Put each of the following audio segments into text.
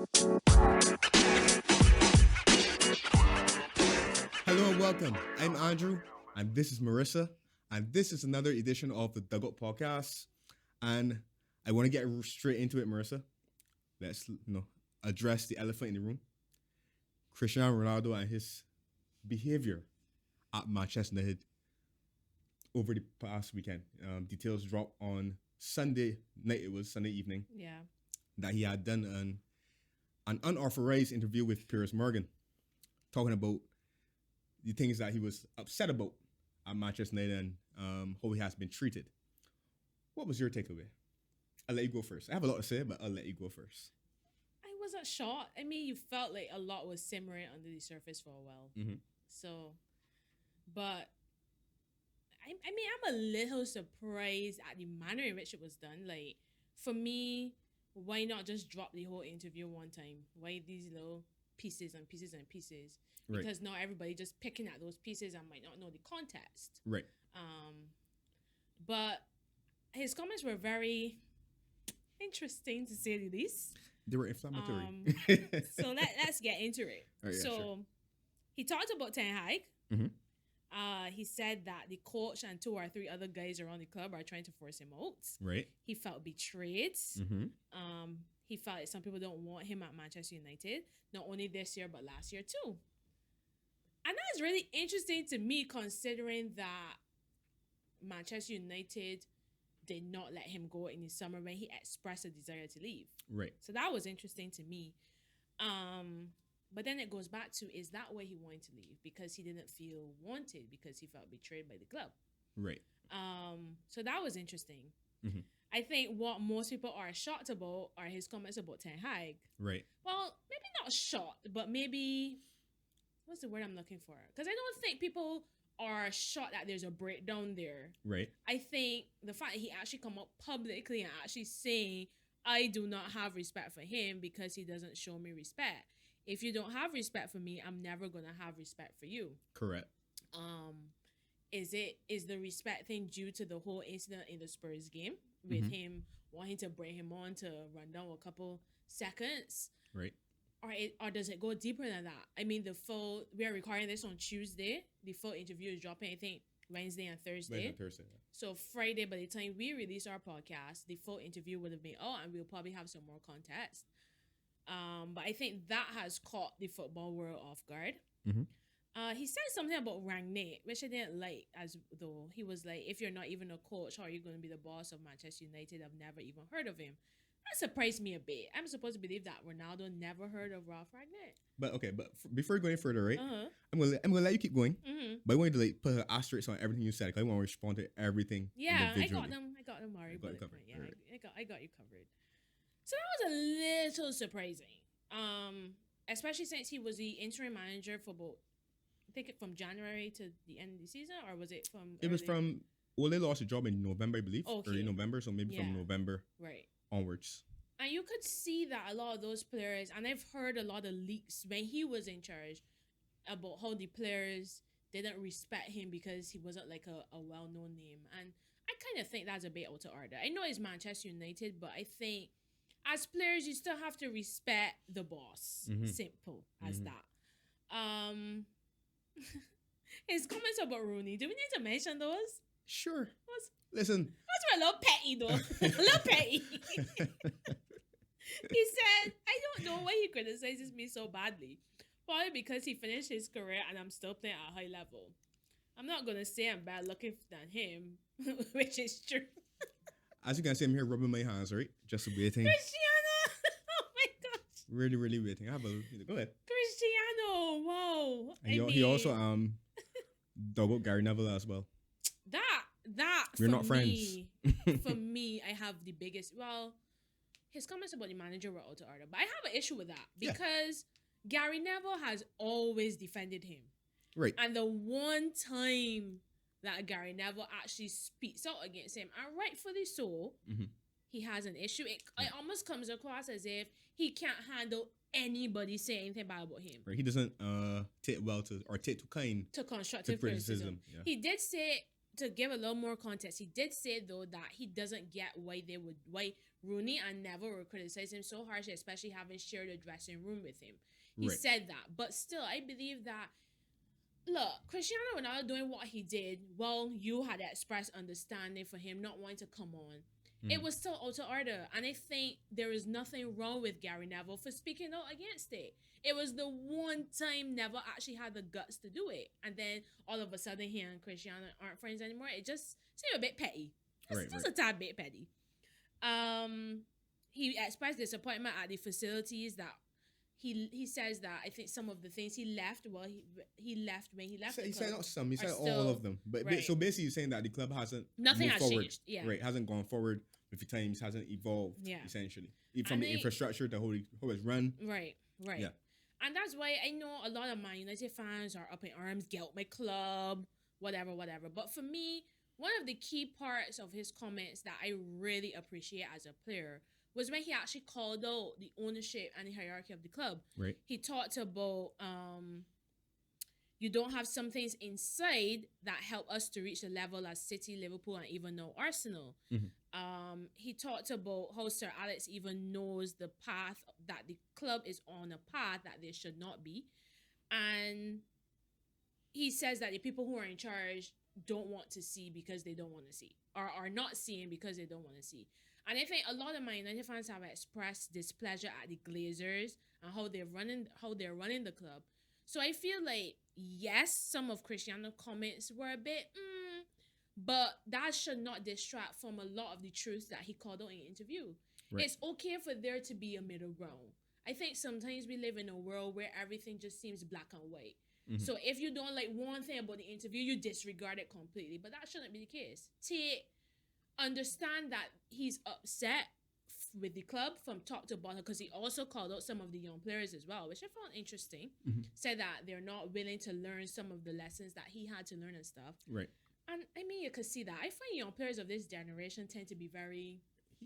Hello and welcome. I'm Andrew, and this is Marissa, and this is another edition of the Dugout Podcast. And I want to get straight into it, Marissa. Let's address the elephant in the room: Cristiano Ronaldo and his behavior at Manchester United over the past weekend. Details dropped on Sunday night. It was Sunday evening. Yeah. That he had done an unauthorized interview with Piers Morgan, talking about the things that he was upset about at Manchester United and how he has been treated. What was your takeaway? I'll let you go first. I have a lot to say, but I'll let you go first. I wasn't shocked. I mean, you felt like a lot was simmering under the surface for a while. Mm-hmm. So, but I'm a little surprised at the manner in which it was done. Like, for me, why not just drop the whole interview one time? Why these little pieces and pieces and pieces? Right. Because not everybody just picking at those pieces and might not know the context. Right. But his comments were very interesting, to say the least. They were inflammatory. So let's get into it. Right, yeah, sure. He talked about Ten Hag. Mm-hmm. He said that the coach and 2 or 3 other guys around the club are trying to force him out. Right. He felt betrayed. Mm-hmm. He felt like some people don't want him at Manchester United, not only this year but last year too. And that's really interesting to me, considering that Manchester United did not let him go in the summer when he expressed a desire to leave. Right. So that was interesting to me. But then it goes back to, is that why he wanted to leave? Because he didn't feel wanted, because he felt betrayed by the club. Right. So that was interesting. Mm-hmm. I think what most people are shocked about are his comments about Ten Hag. Right. Well, maybe not shocked, but maybe, what's the word I'm looking for? Because I don't think people are shocked that there's a breakdown there. Right. I think the fact that he actually come up publicly and actually saying, I do not have respect for him because he doesn't show me respect. If you don't have respect for me, I'm never going to have respect for you. Correct. Is the respect thing due to the whole incident in the Spurs game with him wanting to bring him on to run down a couple seconds? Right. Or does it go deeper than that? I mean, we are recording this on Tuesday. The full interview is dropping, I think, Wednesday and Thursday. Yeah. So Friday, by the time we release our podcast, the full interview would have been out, and we'll probably have some more context. But I think that has caught the football world off guard. Mm-hmm. He said something about Rangnick, which I didn't like, as though he was like, if you're not even a coach, how are you going to be the boss of Manchester United? I've never even heard of him. That surprised me a bit. I'm supposed to believe that Ronaldo never heard of Ralph Rangnick. But okay, before going further, right? Uh-huh. I'm gonna let you keep going. Mm-hmm. But I want you to put an asterisk on everything you said, because I want to respond to everything. Yeah, I individually. got them, Mari. Got it covered. Yeah, Right. I got you covered. So that was a little surprising. Especially since he was the interim manager for about, I think from January to the end of the season, or was it from? It was from Ole lost a job in November, I believe, Okay. early November, so maybe from November right onwards. And you could see that a lot of those players, and I've heard a lot of leaks when he was in charge about how the players didn't respect him because he wasn't like a well-known name. And I kind of think that's a bit out of order. I know it's Manchester United, but I think as players, you still have to respect the boss. Mm-hmm. Simple as that. His comments about Rooney, do we need to mention those? Sure. Listen. Those were a little petty, though. A little petty. He said, I don't know why he criticizes me so badly. Probably because he finished his career and I'm still playing at a high level. I'm not going to say I'm better looking than him, which is true. As you can see, I'm here rubbing my hands, right? Just waiting. Cristiano! Oh my gosh. Really, really waiting. Go ahead. Cristiano! Wow. And he also dug out Gary Neville as well. That We're for not friends. For me, I have the biggest, his comments about the manager were out of order. But I have an issue with that because Gary Neville has always defended him. Right. And the one time that Gary Neville actually speaks out against him, and rightfully so, he has an issue. It almost comes across as if he can't handle anybody saying anything bad about him. Right. He doesn't take too kind to constructive criticism. Yeah. He did say, to give a little more context, he did say though that he doesn't get why Rooney and Neville were criticizing him so harshly, especially having shared a dressing room with him. He Right. said that. But still, I believe that, look, Cristiano Ronaldo doing what he did, well, you had expressed understanding for him not wanting to come on. It was still out of order. And I think there is nothing wrong with Gary Neville for speaking out against it. It was the one time Neville actually had the guts to do it. And then all of a sudden he and Cristiano aren't friends anymore. It just seemed a bit petty. Just a tad bit petty. He expressed disappointment at the facilities that he says that I think some of the things he left, well, he left when he left. He said not some, he said still, all of them. But right. So basically, you're saying that the club hasn't nothing moved has forward, changed. Yeah, right? Hasn't gone forward with the times, hasn't evolved. Yeah, essentially, from the infrastructure to how it's run. Right. Yeah, and that's why I know a lot of Man United fans are up in arms, get out my club, whatever. But for me, one of the key parts of his comments that I really appreciate as a player was when he actually called out the ownership and the hierarchy of the club. Right. He talked about you don't have some things inside that help us to reach the level as City, Liverpool, and even now Arsenal. He talked about how Sir Alex even knows the path that the club is on, a path that they should not be. And he says that the people who are in charge don't want to see because they don't want to see, or are not seeing because they don't want to see. And I think a lot of Man United fans have expressed displeasure at the Glazers and how they're running the club. So I feel like, yes, some of Cristiano's comments were a bit, but that should not distract from a lot of the truths that he called out in the interview. Right. It's okay for there to be a middle ground. I think sometimes we live in a world where everything just seems black and white. So if you don't like one thing about the interview, you disregard it completely. But that shouldn't be the case. Understand that he's upset with the club from top to bottom, because he also called out some of the young players as well, which I found interesting. Said that they're not willing to learn some of the lessons that he had to learn and stuff. Right. And I mean, you could see that. I find young players of this generation tend to be very...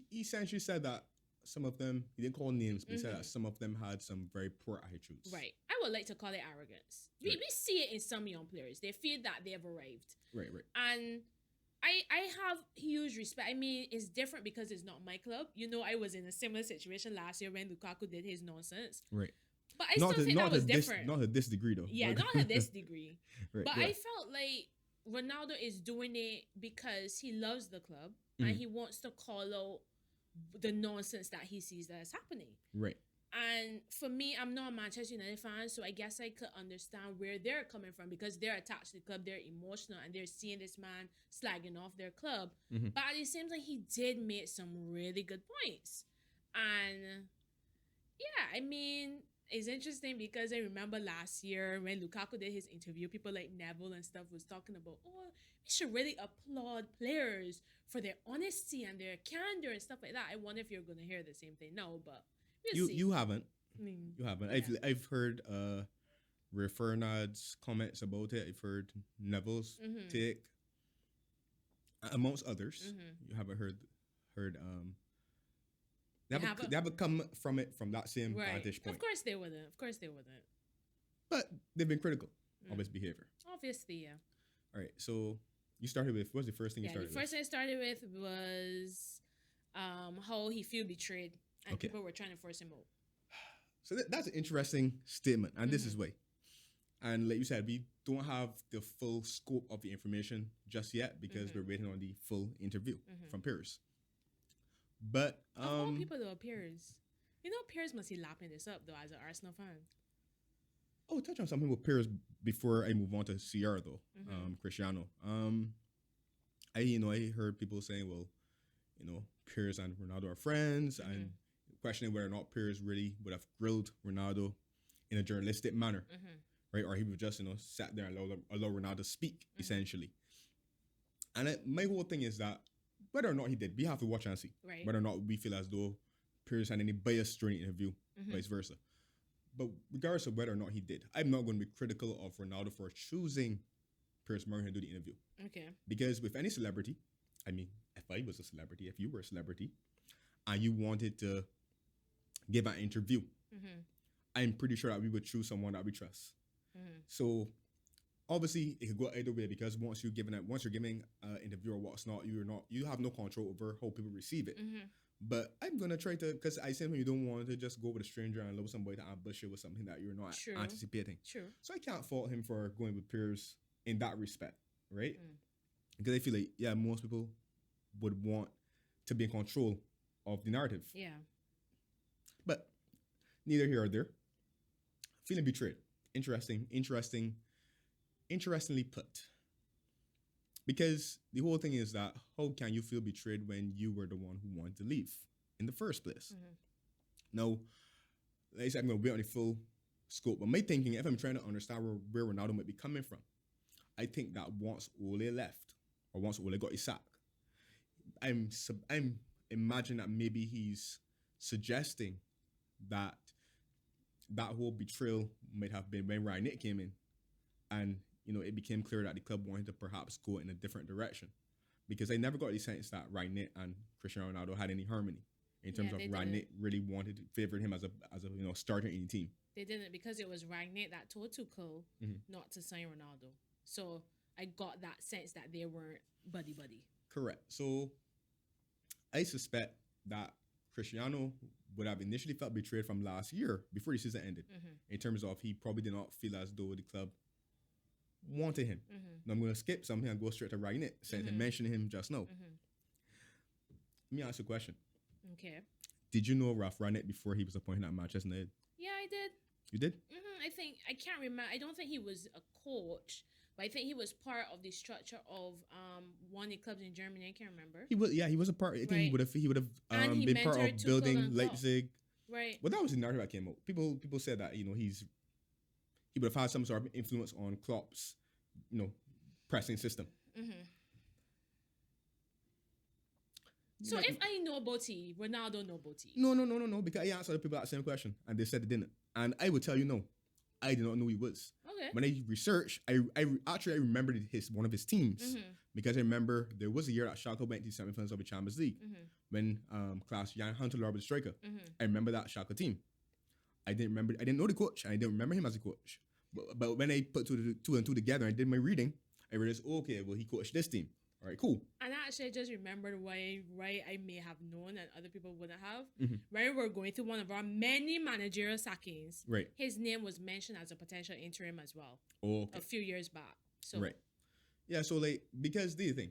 He essentially said that some of them, he didn't call names, but he said that some of them had some very poor attitudes. Right. I would like to call it arrogance. We see it in some young players. They feel that they have arrived. Right. And I have huge respect. I mean, it's different because it's not my club. You know, I was in a similar situation last year when Lukaku did his nonsense. Right. But I still think that was different. Not to this degree, though. Yeah, not to this degree. But I felt like Ronaldo is doing it because he loves the club and he wants to call out the nonsense that he sees that is happening. Right. And for me, I'm not a Manchester United fan, so I guess I could understand where they're coming from, because they're attached to the club, they're emotional, and they're seeing this man slagging off their club. But at the same time, he did make some really good points. And yeah, I mean, it's interesting because I remember last year when Lukaku did his interview, people like Neville and stuff was talking about, we should really applaud players for their honesty and their candor and stuff like that. I wonder if you're going to hear the same thing. No, but we'll see. You haven't. I mean, you haven't. Yeah. I've heard Fernand's comments about it. I've heard Neville's take, amongst others. You haven't heard they haven't come from it from that same vantage point. Of course they wouldn't. But they've been critical of his behavior. Obviously, yeah. All right, so you started with, what's the first thing you started with? The first thing I started with was how he feel betrayed and people were trying to force him out. So that's an interesting statement, and this is why. And like you said, we don't have the full scope of the information just yet because we're waiting on the full interview from Piers. But of all people though, Piers. You know, Piers must be lapping this up though as an Arsenal fan. Oh, touch on something with Piers before I move on to CR though. Cristiano. I heard people saying, well, Piers and Ronaldo are friends, and questioning whether or not Piers really would have grilled Ronaldo in a journalistic manner, right? Or he would just, sat there and allow Ronaldo speak, essentially. And my whole thing is that whether or not he did, we have to watch and see. Right. Whether or not we feel as though Piers had any bias during the interview, vice versa. But regardless of whether or not he did, I'm not going to be critical of Ronaldo for choosing Piers Morgan to do the interview. Okay. Because with any celebrity, I mean, if I was a celebrity, if you were a celebrity, and you wanted to give an interview, I'm pretty sure that we would choose someone that we trust. So obviously it could go either way, because once you're giving an interview or what's not, you have no control over how people receive it. But I'm gonna try to, because I said you don't want to just go with a stranger and love somebody to ambush you with something that you're not True. anticipating. True. So I can't fault him for going with peers in that respect, right? Mm. Because I feel like, yeah, most people would want to be in control of the narrative. Yeah. But neither here or there. Feeling betrayed. Interestingly put. Because the whole thing is that how can you feel betrayed when you were the one who wanted to leave in the first place? Mm-hmm. Now, like I said, I'm going to wait on the full scope. But my thinking, if I'm trying to understand where Ronaldo might be coming from, I think that once Ole left, or once Ole got his sack, I'm imagining that maybe he's suggesting that that whole betrayal might have been when Ryan came in, and it became clear that the club wanted to perhaps go in a different direction, because I never got the sense that Ryan and Cristiano Ronaldo had any harmony in terms of Ryan really wanted to favor him as a starter in the team. They didn't, because it was Ragnick that told Tuchel not to sign Ronaldo. So I got that sense that they weren't buddy. Correct. So I suspect that Cristiano would have initially felt betrayed from last year before the season ended, in terms of he probably did not feel as though the club wanted him. Now I'm going to skip something and go straight to Ragnick, since I mentioned him just now. Let me ask you a question. Okay. Did you know Ralph Ragnick before he was appointed at Manchester United? Yeah, I did. You did? I can't remember. I don't think he was a coach, but I think he was part of the structure of one of the clubs in Germany. I can't remember. He was a part. I think he would have been part of building Leipzig. Right. Well, that was the narrative that came out. People said that he would have had some sort of influence on Klopp's pressing system. So if I know Botti, Ronaldo know Botti. No, because I asked other people that same question and they said they didn't. And I would tell you no, I did not know he was. Okay. When I researched, I remembered one of his teams, because I remember there was a year that Schalke went to the semifinals of the Champions League when Klaus-Jan Huntelaar was the striker. I remember that Schalke team. I didn't know the coach, and I didn't remember him as a coach. But when I put two and two together and did my reading, I realized, okay, well, he coached this team. All right, cool. And actually, I just remembered why I may have known and other people wouldn't have. When we were going through one of our many managerial sackings, right, his name was mentioned as a potential interim as well. Okay. A few years back. So right. Yeah, so because the thing,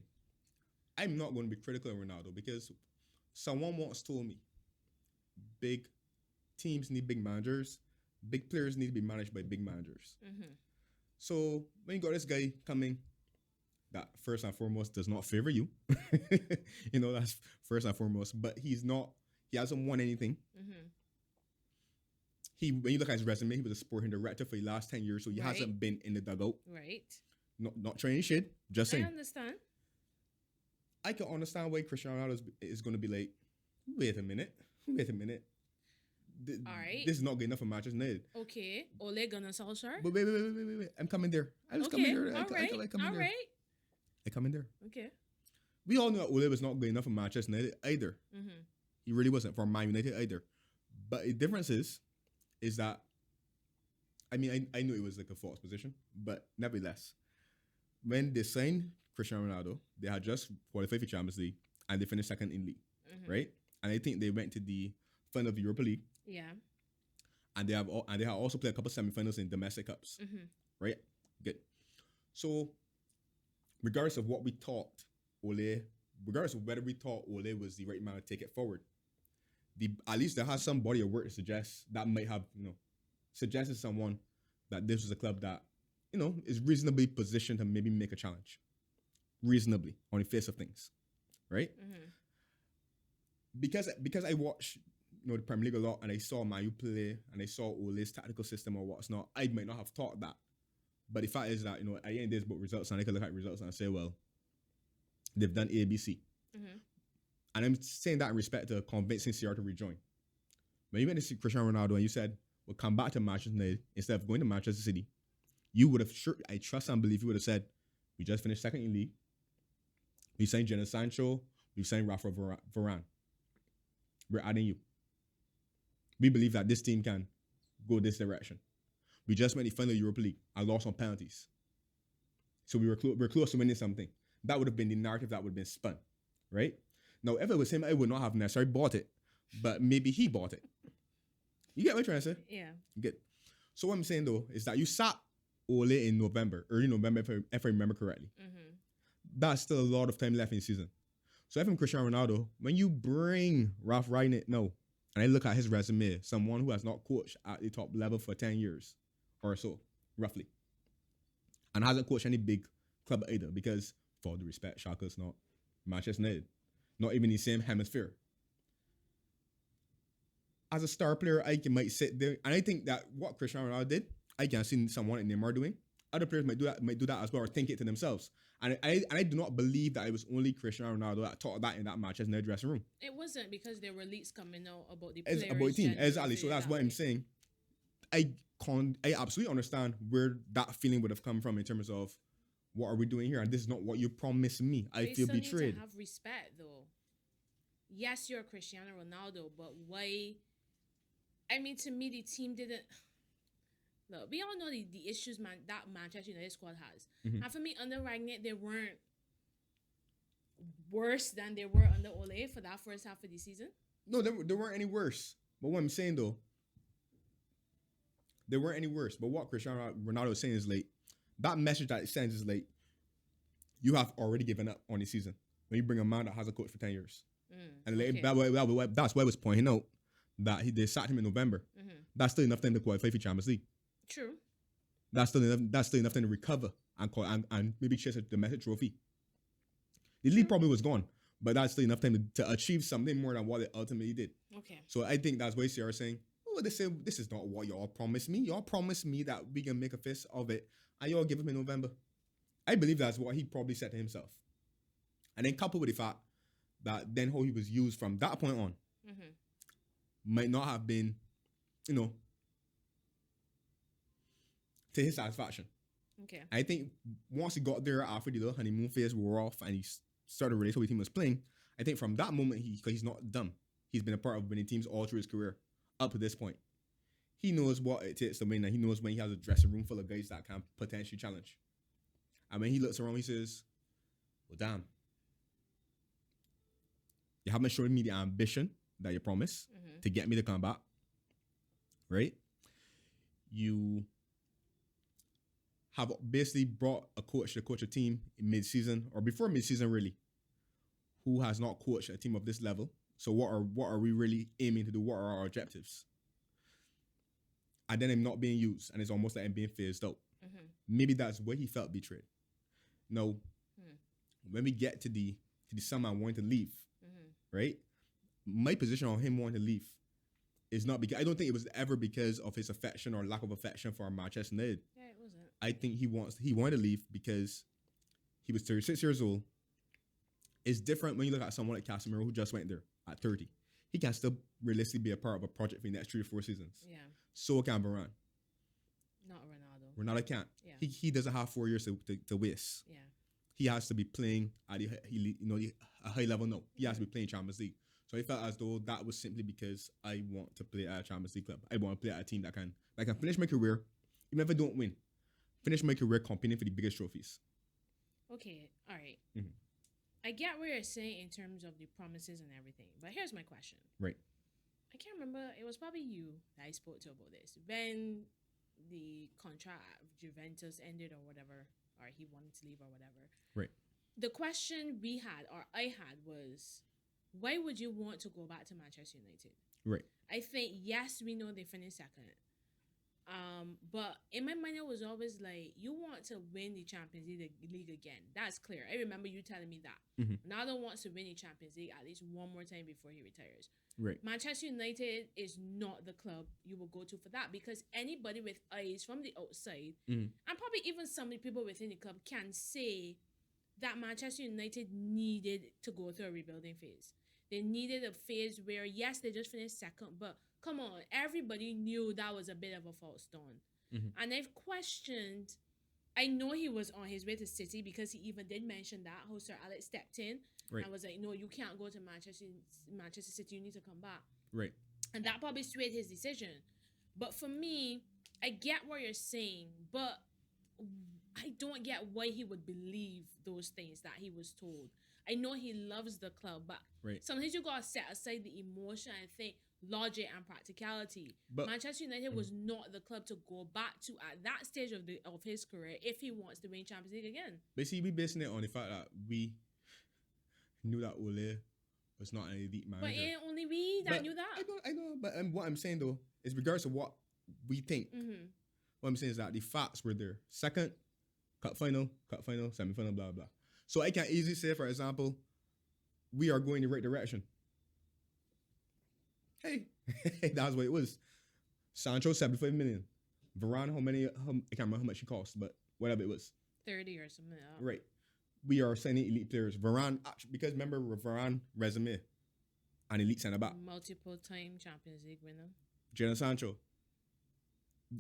I'm not going to be critical of Ronaldo, because someone once told me big teams need big managers, big players need to be managed by big managers. So when you got this guy coming that first and foremost does not favor you, that's first and foremost, but he hasn't won anything. When you look at his resume, he was a sporting director for the last 10 years, so he hasn't been in the dugout. Right. Not training shit, just saying. I understand. I can understand why Cristiano Ronaldo is going to be like, wait a minute. All right. This is not good enough for Manchester United. Okay. Ole Gunnar Solskjaer. But wait. I'm coming there. I was coming there. I come in there. Okay. We all know that Ole was not good enough for Manchester United either. He really wasn't for Man United either. But the difference is that, I mean, I knew it was like a false position, but nevertheless, when they signed Cristiano Ronaldo, they had just qualified for Champions League and they finished second in league, right? And I think they went to the final of the Europa League. Yeah. And they have also played a couple semifinals in domestic cups, right? Good. So, regardless of what we thought, regardless of whether we thought Ole was the right man to take it forward, at least there has some body of work to suggest that might have, suggested someone that this was a club that, is reasonably positioned to maybe make a challenge. Reasonably, on the face of things, right? Because I watch, the Premier League a lot, and I saw Man Utd play, and I saw Ole's tactical system or what's not, I might not have thought that. But the fact is that, at the end of this about results, and I can look at results and say, well, they've done A, B, C. And I'm saying that in respect to convincing CR to rejoin. When you went to see Cristiano Ronaldo and you said, we'll come back to Manchester United instead of going to Manchester City, you would have, I trust and believe you would have said, we just finished second in league. We signed Jadon Sancho. We signed Rafa Varane. We're adding you. We believe that this team can go this direction. We just went to the final Europa League and lost on penalties. So we're close to winning something. That would have been the narrative that would have been spun, right? Now, if it was him, I would not have necessarily bought it, but maybe he bought it. You get what I'm trying to say? Yeah. Good. So what I'm saying though is that you sat Ole in November, early November, if I remember correctly. Mm-hmm. That's still a lot of time left in the season. So if I'm Cristiano Ronaldo, when you bring Ralph Rangnick now, and I look at his resume, someone who has not coached at the top level for 10 years or so, roughly, and hasn't coached any big club either, because for all due respect, Schalke's not Manchester United, not even the same hemisphere. As a star player, might sit there, and I think that what Cristiano Ronaldo did, I can see someone in Neymar doing. Other players might do that as well, or think it to themselves. And I do not believe that it was only Cristiano Ronaldo that taught that in that Manchester United dressing room. It wasn't, because there were leaks coming out about the players. About the team, exactly. So that's what I'm saying. I absolutely understand where that feeling would have come from in terms of what are we doing here, and this is not what you promised me. I feel betrayed. Need to have respect, though. Yes, you're Cristiano Ronaldo, but why? I mean, to me, the team didn't. Look, we all know the issues that Manchester United squad has. Mm-hmm. And for me, under Rangnick, they weren't worse than they were under Ole for that first half of the season. No, they weren't any worse. But what I'm saying, though, they weren't any worse. But what Cristiano Ronaldo is saying is, like, that message that it sends is, like, you have already given up on the season when you bring a man that has a coach for 10 years. And like, okay. That's why I was pointing out that they sacked him in November. Mm-hmm. That's still enough time to qualify for Champions League. True. That's still enough time to recover and maybe chase a domestic trophy. The league probably was gone, but that's still enough time to achieve something more than what it ultimately did. Okay. So I think that's why CR is saying, oh, this is not what y'all promised me. Y'all promised me that we can make a fist of it, and y'all give him in November. I believe that's what he probably said to himself. And then coupled with the fact that then how he was used from that point on might not have been, to his satisfaction. Okay. I think once he got there after the little honeymoon phase wore off and he started releasing how the team was playing, I think from that moment, because he's not dumb, he's been a part of winning teams all through his career up to this point. He knows what it takes to win, and he knows when he has a dressing room full of guys that can potentially challenge. And when he looks around, he says, well, damn, you haven't shown me the ambition that you promised to get me to come back, right? You have basically brought a coach to coach a team in mid-season, or before mid-season really, who has not coached a team of this level. So what are we really aiming to do? What are our objectives? And then I'm not being used, and it's almost like I'm being phased out. Maybe that's where he felt betrayed. Now, when we get to the summer wanting to leave, right? My position on him wanting to leave is not because I don't think it was ever because of his affection or lack of affection for Manchester United. Yeah, it wasn't. I think he wanted to leave because he was 36 years old. It's different when you look at someone like Casemiro who just went there at 30. He can still realistically be a part of a project for the next 3 to 4 seasons. Yeah. So can Varane. Not Ronaldo. Ronaldo can't. Yeah. He doesn't have 4 years to waste. Yeah. He has to be playing at a high level now. He has to be playing Champions League. So I felt as though that was simply because I want to play at a Champions League club. I want to play at a team that can finish my career, even if I don't win, finish my career competing for the biggest trophies. Okay, all right. I get what you're saying in terms of the promises and everything, but here's my question. Right. I can't remember. It was probably you that I spoke to about this. When the contract of Juventus ended or whatever, or he wanted to leave or whatever. Right. The question we had, or I had, was, why would you want to go back to Manchester United? Right. I think, yes, we know they finished second. But in my mind, it was always like, you want to win the Champions League again. That's clear. I remember you telling me that. Ronaldo wants to win the Champions League at least one more time before he retires. Right. Manchester United is not the club you will go to for that, because anybody with eyes from the outside, and probably even some of the people within the club, can say that Manchester United needed to go through a rebuilding phase. They needed a phase where, yes, they just finished second, but come on, everybody knew that was a bit of a false dawn. And I've questioned, I know he was on his way to City, because he even did mention that, how Sir Alex stepped in and was like, no, you can't go to Manchester City, you need to come back. Right. And that probably swayed his decision. But for me, I get what you're saying, but I don't get why he would believe those things that he was told. I know he loves the club, but Right. sometimes you gotta set aside the emotion and think logic and practicality. But Manchester United was not the club to go back to at that stage of his career if he wants to win Champions League again. basically, we basing it on the fact that we knew that Ole was not an elite manager. But it ain't only we that But knew that. I know. But what I'm saying though is, regardless of what we think, Mm-hmm. what I'm saying is that the facts were there. Second, cup final, semi-final, blah blah. So I can easily say, for example, we are going the right direction. Hey, that's what it was. Sancho, 75 million. Varane, I can't remember how much he cost, but whatever it was. 30 or something like that. Right. We are signing elite players. Varane, because remember Varane resume, an elite centre back. Multiple time Champions League winner. Jadon Sancho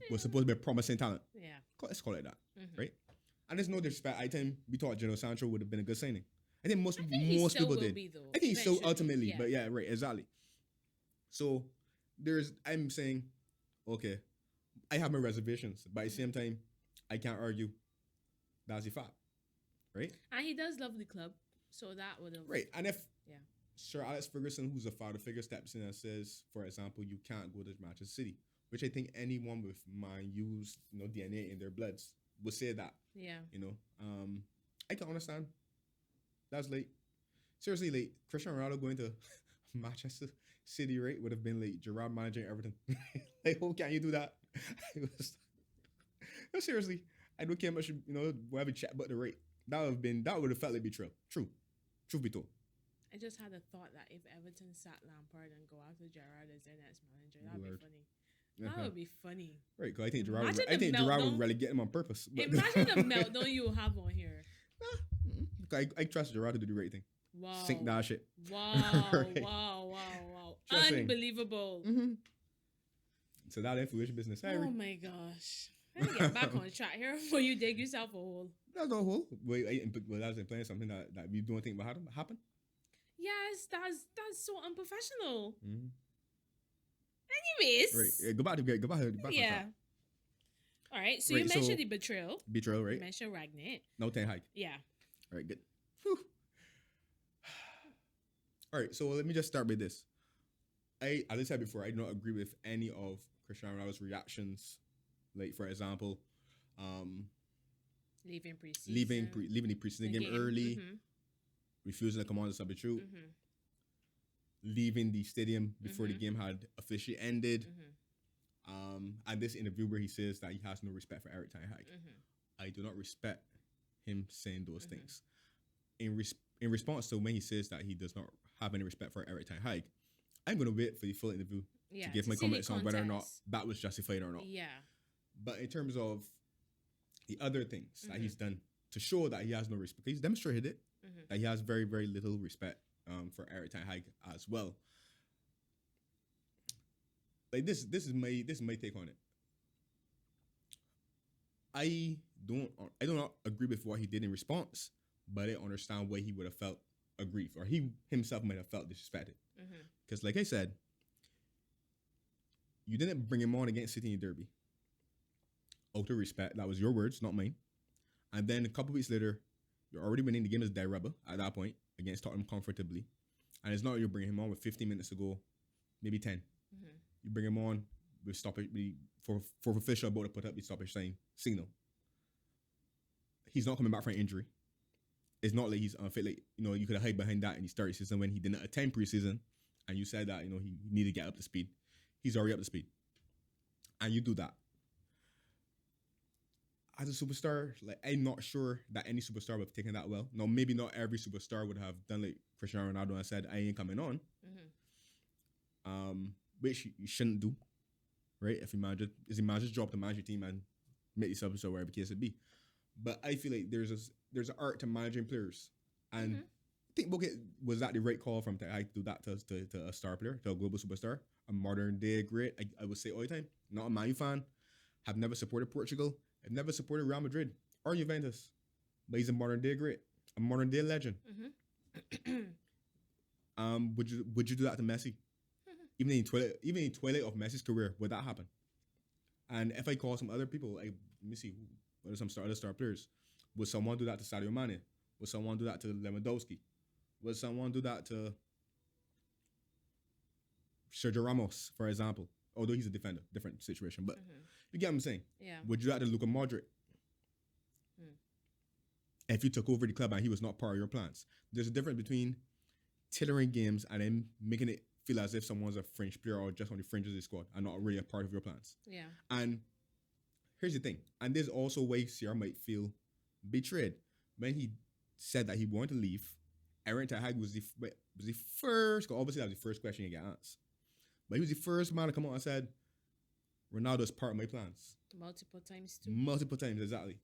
was supposed to be a promising talent. Yeah. Let's call it that, Mhm. right? And there's no disrespect. I think we thought Jadon Sancho would have been a good signing. I think most He most still people will did. be, though, I think so eventually. ultimately, Yeah. but yeah, right, exactly. So I'm saying, okay, I have my reservations, but at the same time, I can't argue. That's the fact, right? And he does love the club, so that would have. Right. And if Yeah. Sir Alex Ferguson, who's a father figure, steps in and says, for example, you can't go to Manchester City, which I think anyone with Man U's DNA in their bloods would say that. Yeah. I can understand. That's late. Seriously, late. Cristiano Ronaldo going to Manchester City, right, would have been late. Gerrard managing everything. Like, how can you do that? No, seriously, I don't care much. We'll have a chat about the rate. That would have felt like betrayal. Truth be told. I just had a thought that if Everton sat Lampard and go after Gerrard as their next manager, that'd Lord. be funny. That would be funny. Right, because I think Gerrard. Imagine I the think Gerrard meltdown. would really get him on purpose. But Imagine the meltdown you have on here. I trust Gerrard to do the right thing. Wow. Sink that shit. Wow. Right. Wow. Just saying. Unbelievable. Mm-hmm. So that influential business. Oh my gosh. Let me get back on track here before you dig yourself a hole. That's no whole. Wait, that's implying something that we don't think will happen. Yes, that's so unprofessional. Mm-hmm. Anyways. Right. Go back. Yeah. On track. All right. So Right, you so- mentioned the betrayal. Betrayal, You right? mentioned Ragnet. No Ten Hag. Yeah. All right, good. Whew. All right, so let me just start with this. As I said before, I do not agree with any of Cristiano Ronaldo's reactions. Like, for example, Leaving preseason. leaving the preseason game early, Mm-hmm. refusing to come on the substitute, Mm-hmm. leaving the stadium before the Mhm. game had officially ended, Mm-hmm. and this interview where he says that he has no respect for Eric Ten Hag. Mm-hmm. I do not respect him saying those Mhm. things. In response to when he says that he does not have any respect for Eric Ten Hag, I'm going to wait for the full interview Yeah. to give my see the comments on whether or not context. that was justified or not. Yeah. But in terms of the other things that Mhm. he's done to show that he has no respect, he's demonstrated it, Mm-hmm. that he has very, very little respect for Eric Ten Hag as well. Like this is my take on it. I do not agree with what he did in response, but I understand why he would have felt aggrieved, or he himself might have felt disrespected. Mm-hmm. Because, like I said, you didn't bring him on against City in Derby. Out of respect, that was your words, not mine. And then a couple weeks later, you're already winning the game as dead rubber at that point against Tottenham comfortably. And it's not you're bringing him on with 15 minutes to go, maybe 10. Mm-hmm. You bring him on with stoppage for official about to put up the stoppage signal. He's not coming back from an injury. It's not like he's unfit. Like, you could have hid behind that in the start of the season when he didn't attend preseason, and you said that he needed to get up to speed. He's already up to speed, and you do that. As a superstar, like, I'm not sure that any superstar would have taken that well. No, maybe not every superstar would have done like Cristiano Ronaldo and said, "I ain't coming on," Mm-hmm. which you shouldn't do, right? If it's the manager's job to manage your team and make the subs or whatever the case it be. But I feel like there's an art to managing players, and I think was that the right call from Ten Hag to do that to a star player, to a global superstar, a modern day great. I would say all the time, not a Man U fan, have never supported Portugal, have never supported Real Madrid or Juventus, but he's a modern day great, a modern day legend. Mm-hmm. Would you do that to Messi? Even in twilight of Messi's career, would that happen? And if I call some other people, let me see, what are some other star players? Would someone do that to Sadio Mane? Would someone do that to Lewandowski? Would someone do that to Sergio Ramos, for example? Although he's a defender, different situation. But you get what I'm saying? Yeah. Would you do that to Luka Modric? If you took over the club and he was not part of your plans? There's a difference between tailoring games and then making it feel as if someone's a fringe player or just on the fringes of the squad and not really a part of your plans. Yeah. And here's the thing. And there's also why CR might feel betrayed. When he said that he wanted to leave, Erik ten Hag was the first, obviously that was the first question you get asked. But he was the first man to come out and said, Ronaldo's part of my plans. Multiple times too. Multiple times, exactly.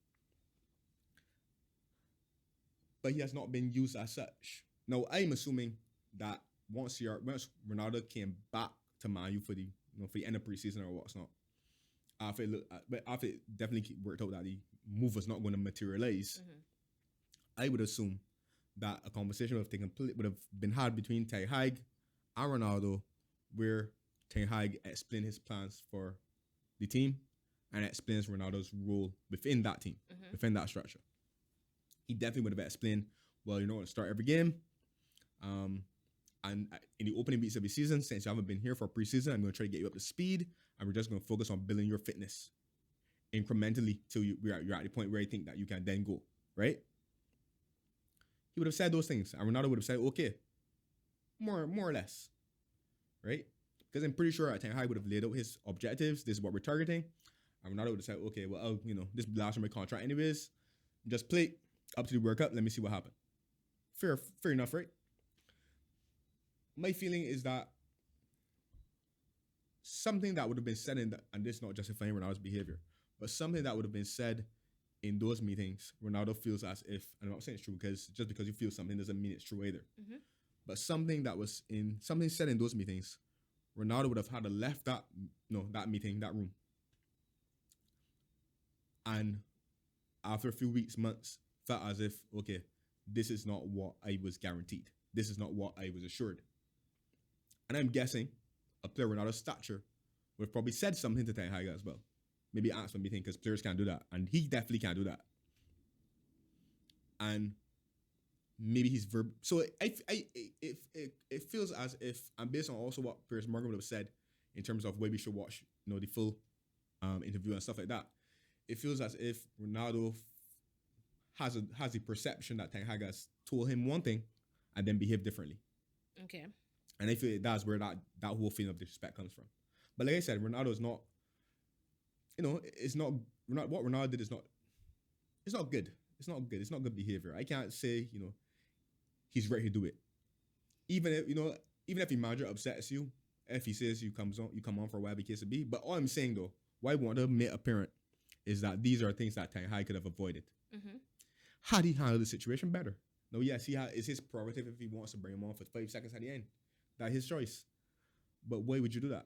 But he has not been used as such. Now, I'm assuming that once Ronaldo came back to Man U for the end of preseason or what's not, after it definitely worked out that the move was not going to materialize, I would assume that a conversation would have been had between Ten Hag and Ronaldo, where Ten Hag explained his plans for the team and explains Ronaldo's role within that team, within that structure. He definitely would have explained, well, to start every game. And in the opening weeks of the season, since you haven't been here for preseason, I'm going to try to get you up to speed, and we're just going to focus on building your fitness incrementally till you're at the point where I think that you can then go, right? He would have said those things, and Ronaldo would have said, okay, more or less, right? Because I'm pretty sure Ten Hag would have laid out his objectives. This is what we're targeting. And Ronaldo would have said, okay, well, this is the last of my contract anyways. Just play up to the World Cup. Let me see what happens. Fair enough, right? My feeling is that something that would have been said and this is not justifying Ronaldo's behavior, but something that would have been said in those meetings, Ronaldo feels as if, and I'm not saying it's true because just because you feel something doesn't mean it's true either. But something said in those meetings, Ronaldo would have had to left that meeting, that room. And after a few weeks, months, felt as if, okay, this is not what I was guaranteed. This is not what I was assured. And I'm guessing a player Ronaldo's stature would have probably said something to Ten Hag as well. Maybe asked for a meeting because players can't do that. And he definitely can't do that. And maybe he's So it feels as if, and based on also what Piers Morgan would have said in terms of where we should watch, the full interview and stuff like that, it feels as if Ronaldo has the perception that Ten Hag has told him one thing and then behaved differently. Okay. And I feel that's where that whole feeling of disrespect comes from. But like I said, Ronaldo is not, it's not what Ronaldo did is not, it's not good. It's not good. It's not good behavior. I can't say, he's ready to do it. Even if the manager upsets you, if he says you come on for whatever the case would be. But all I'm saying though, what I want to make apparent is that these are things that Ten Hag could have avoided. Had he handled the situation better? No, yes, it's his prerogative if he wants to bring him on for 5 seconds at the end. That's his choice. But why would you do that?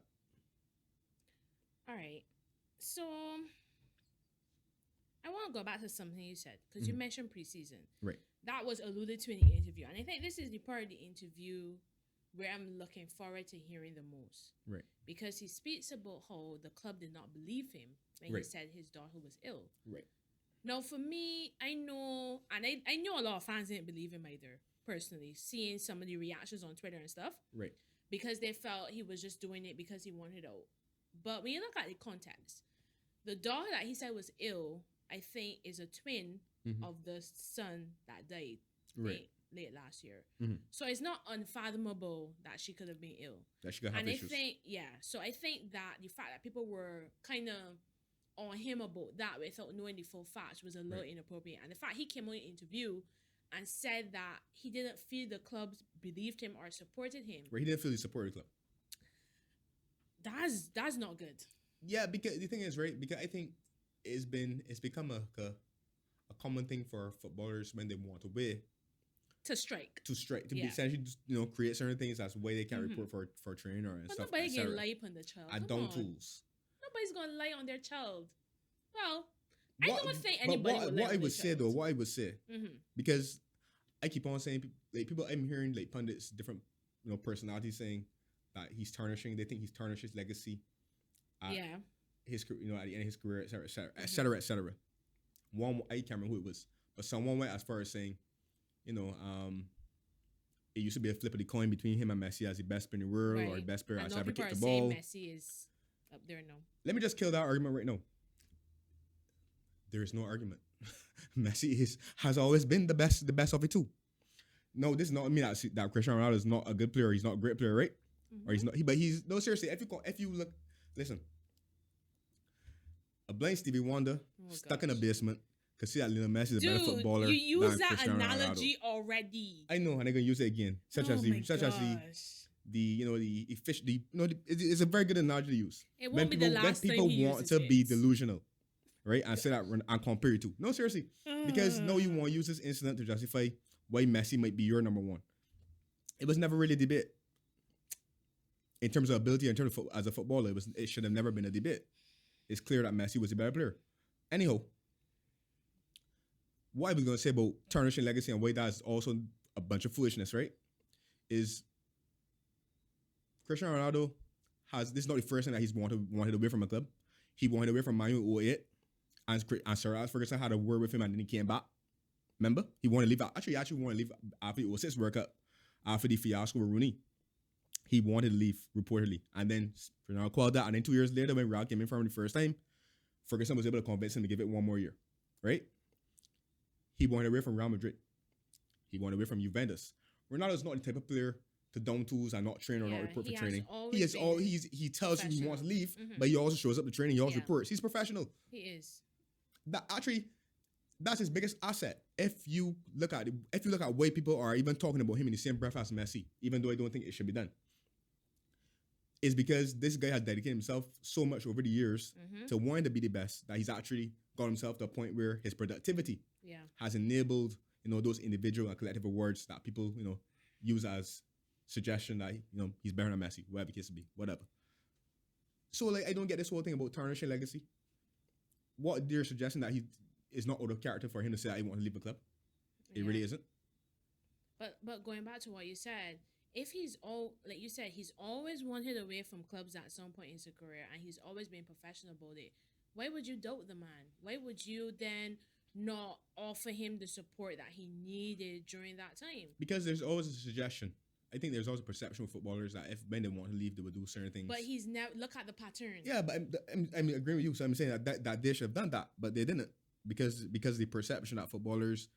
All right. So I want to go back to something you said because you mentioned preseason. Right. That was alluded to in the interview. And I think this is the part of the interview where I'm looking forward to hearing the most. Right. Because he speaks about how the club did not believe him when he said his daughter was ill. Right. Now, for me, I know, and I know a lot of fans didn't believe him either, personally, seeing some of the reactions on Twitter and stuff. Right. Because they felt he was just doing it because he wanted out. But when you look at the context, the daughter that he said was ill, I think, is a twin of the son that died late last year. So it's not unfathomable that she could have been ill. That she could have issues. So I think that the fact that people were kind of on him about that without knowing the full facts was a little inappropriate. And the fact he came on an interview and said that he didn't feel the clubs believed him or supported him. Right, he didn't feel he supported the club. That's not good. Yeah, because the thing is, right, because I think it's become a common thing for footballers when they want to win. To strike. To be essentially, create certain things that's why they can't report for training or stuff. But nobody can lie on the child. And dumb tools. Nobody's gonna lie on their child. Well, I don't think anybody would lie what I would say though, because I keep on saying, like, people, I'm hearing like pundits, different personalities saying that he's tarnishing. They think he's tarnished his legacy. His at the end of his career, etc. One, I can't remember who it was, but someone went as far as saying, it used to be a flip of the coin between him and Messi as the best player in the world or the Right. best player I that's know ever people kicked are the saying ball. Messi is up there now. Let me just kill that argument right now. There is no argument. Messi has always been the best of the two. No, this is not mean that Cristiano Ronaldo is not a good player. He's not a great player, right? Or he's not. But he's no seriously. If you look, listen, a blind Stevie Wonder stuck in a basement could see that Lionel Messi is a better footballer. You use than that Cristiano analogy Ronaldo. already. I know, and they're gonna use it again, such as it's a very good analogy to use. It won't be the last when time he people want uses to be it. delusional, right? And say that and compare it to. No, seriously. Because no, you want to use this incident to justify why Messi might be your number one. It was never really a debate. In terms of ability, in terms of as a footballer, it should have never been a debate. It's clear that Messi was a better player. Anyhow, what I was going to say about tarnishing legacy and why that's also a bunch of foolishness, right? Is Cristiano Ronaldo this is not the first thing that he's wanted away from a club. He wanted away from Man Utd 08, and Sir Alex Ferguson had a word with him and then he came back. Remember? He wanted to leave. Actually, he wanted to leave after the 06 World Cup, after the fiasco with Rooney. He wanted to leave, reportedly. And then Ronaldo called that. And then 2 years later, when Real came in for him the first time, Ferguson was able to convince him to give it one more year. Right? He wanted away from Real Madrid. He wanted away from Juventus. Ronaldo's not the type of player to down tools and not train or not report for training. He tells you he wants to leave, but he also shows up to training. He also reports. He's professional. He is. That's his biggest asset. If you look at why people are even talking about him in the same breath as Messi, even though I don't think it should be done, is because this guy has dedicated himself so much over the years to wanting to be the best that he's actually got himself to a point where his productivity has enabled those individual and collective awards that people use as suggestion that he's better than Messi, whatever the case be, whatever. So I don't get this whole thing about tarnishing legacy. What they're suggesting that he is not out of character for him to say that he wants to leave the club. It really isn't. But going back to what you said, if he's like you said, he's always wanted away from clubs at some point in his career, and he's always been professional about it. Why would you doubt the man? Why would you then not offer him the support that he needed during that time? Because there's always a suggestion. I think there's also a perception with footballers that if when they want to leave, they would do certain things. But he's never look at the pattern. Yeah, but I'm agreeing with you. So I'm saying that they should have done that, but they didn't because the perception that footballers,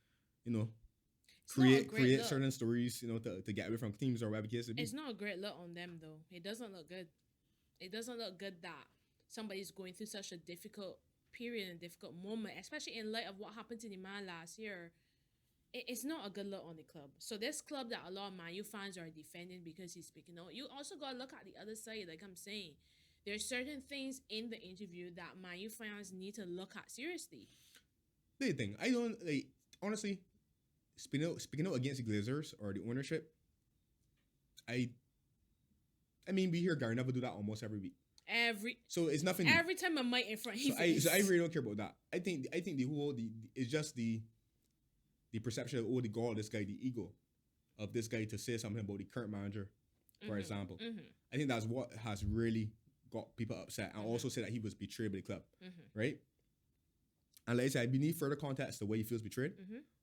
create certain stories, to get away from teams or whatever the case it be. It's not a great look on them though. It doesn't look good. It doesn't look good that somebody's going through such a difficult period and difficult moment, especially in light of what happened to the man last year. It's not a good look on the club. So this club that a lot of Man U fans are defending because he's speaking out, you also got to look at the other side. Like I'm saying, there's certain things in the interview that Man U fans need to look at seriously. The thing, I don't honestly speaking out against the Glazers or the ownership. I mean, we hear Gary Neville do that almost every week. So it's nothing. Every time a mic in front, so I really don't care about that. I think it's just the perception of the goal of this guy, the ego of this guy to say something about the current manager, for example. I think that's what has really got people upset, and also say that he was betrayed by the club, right? And like I said, I need further context to why he feels betrayed.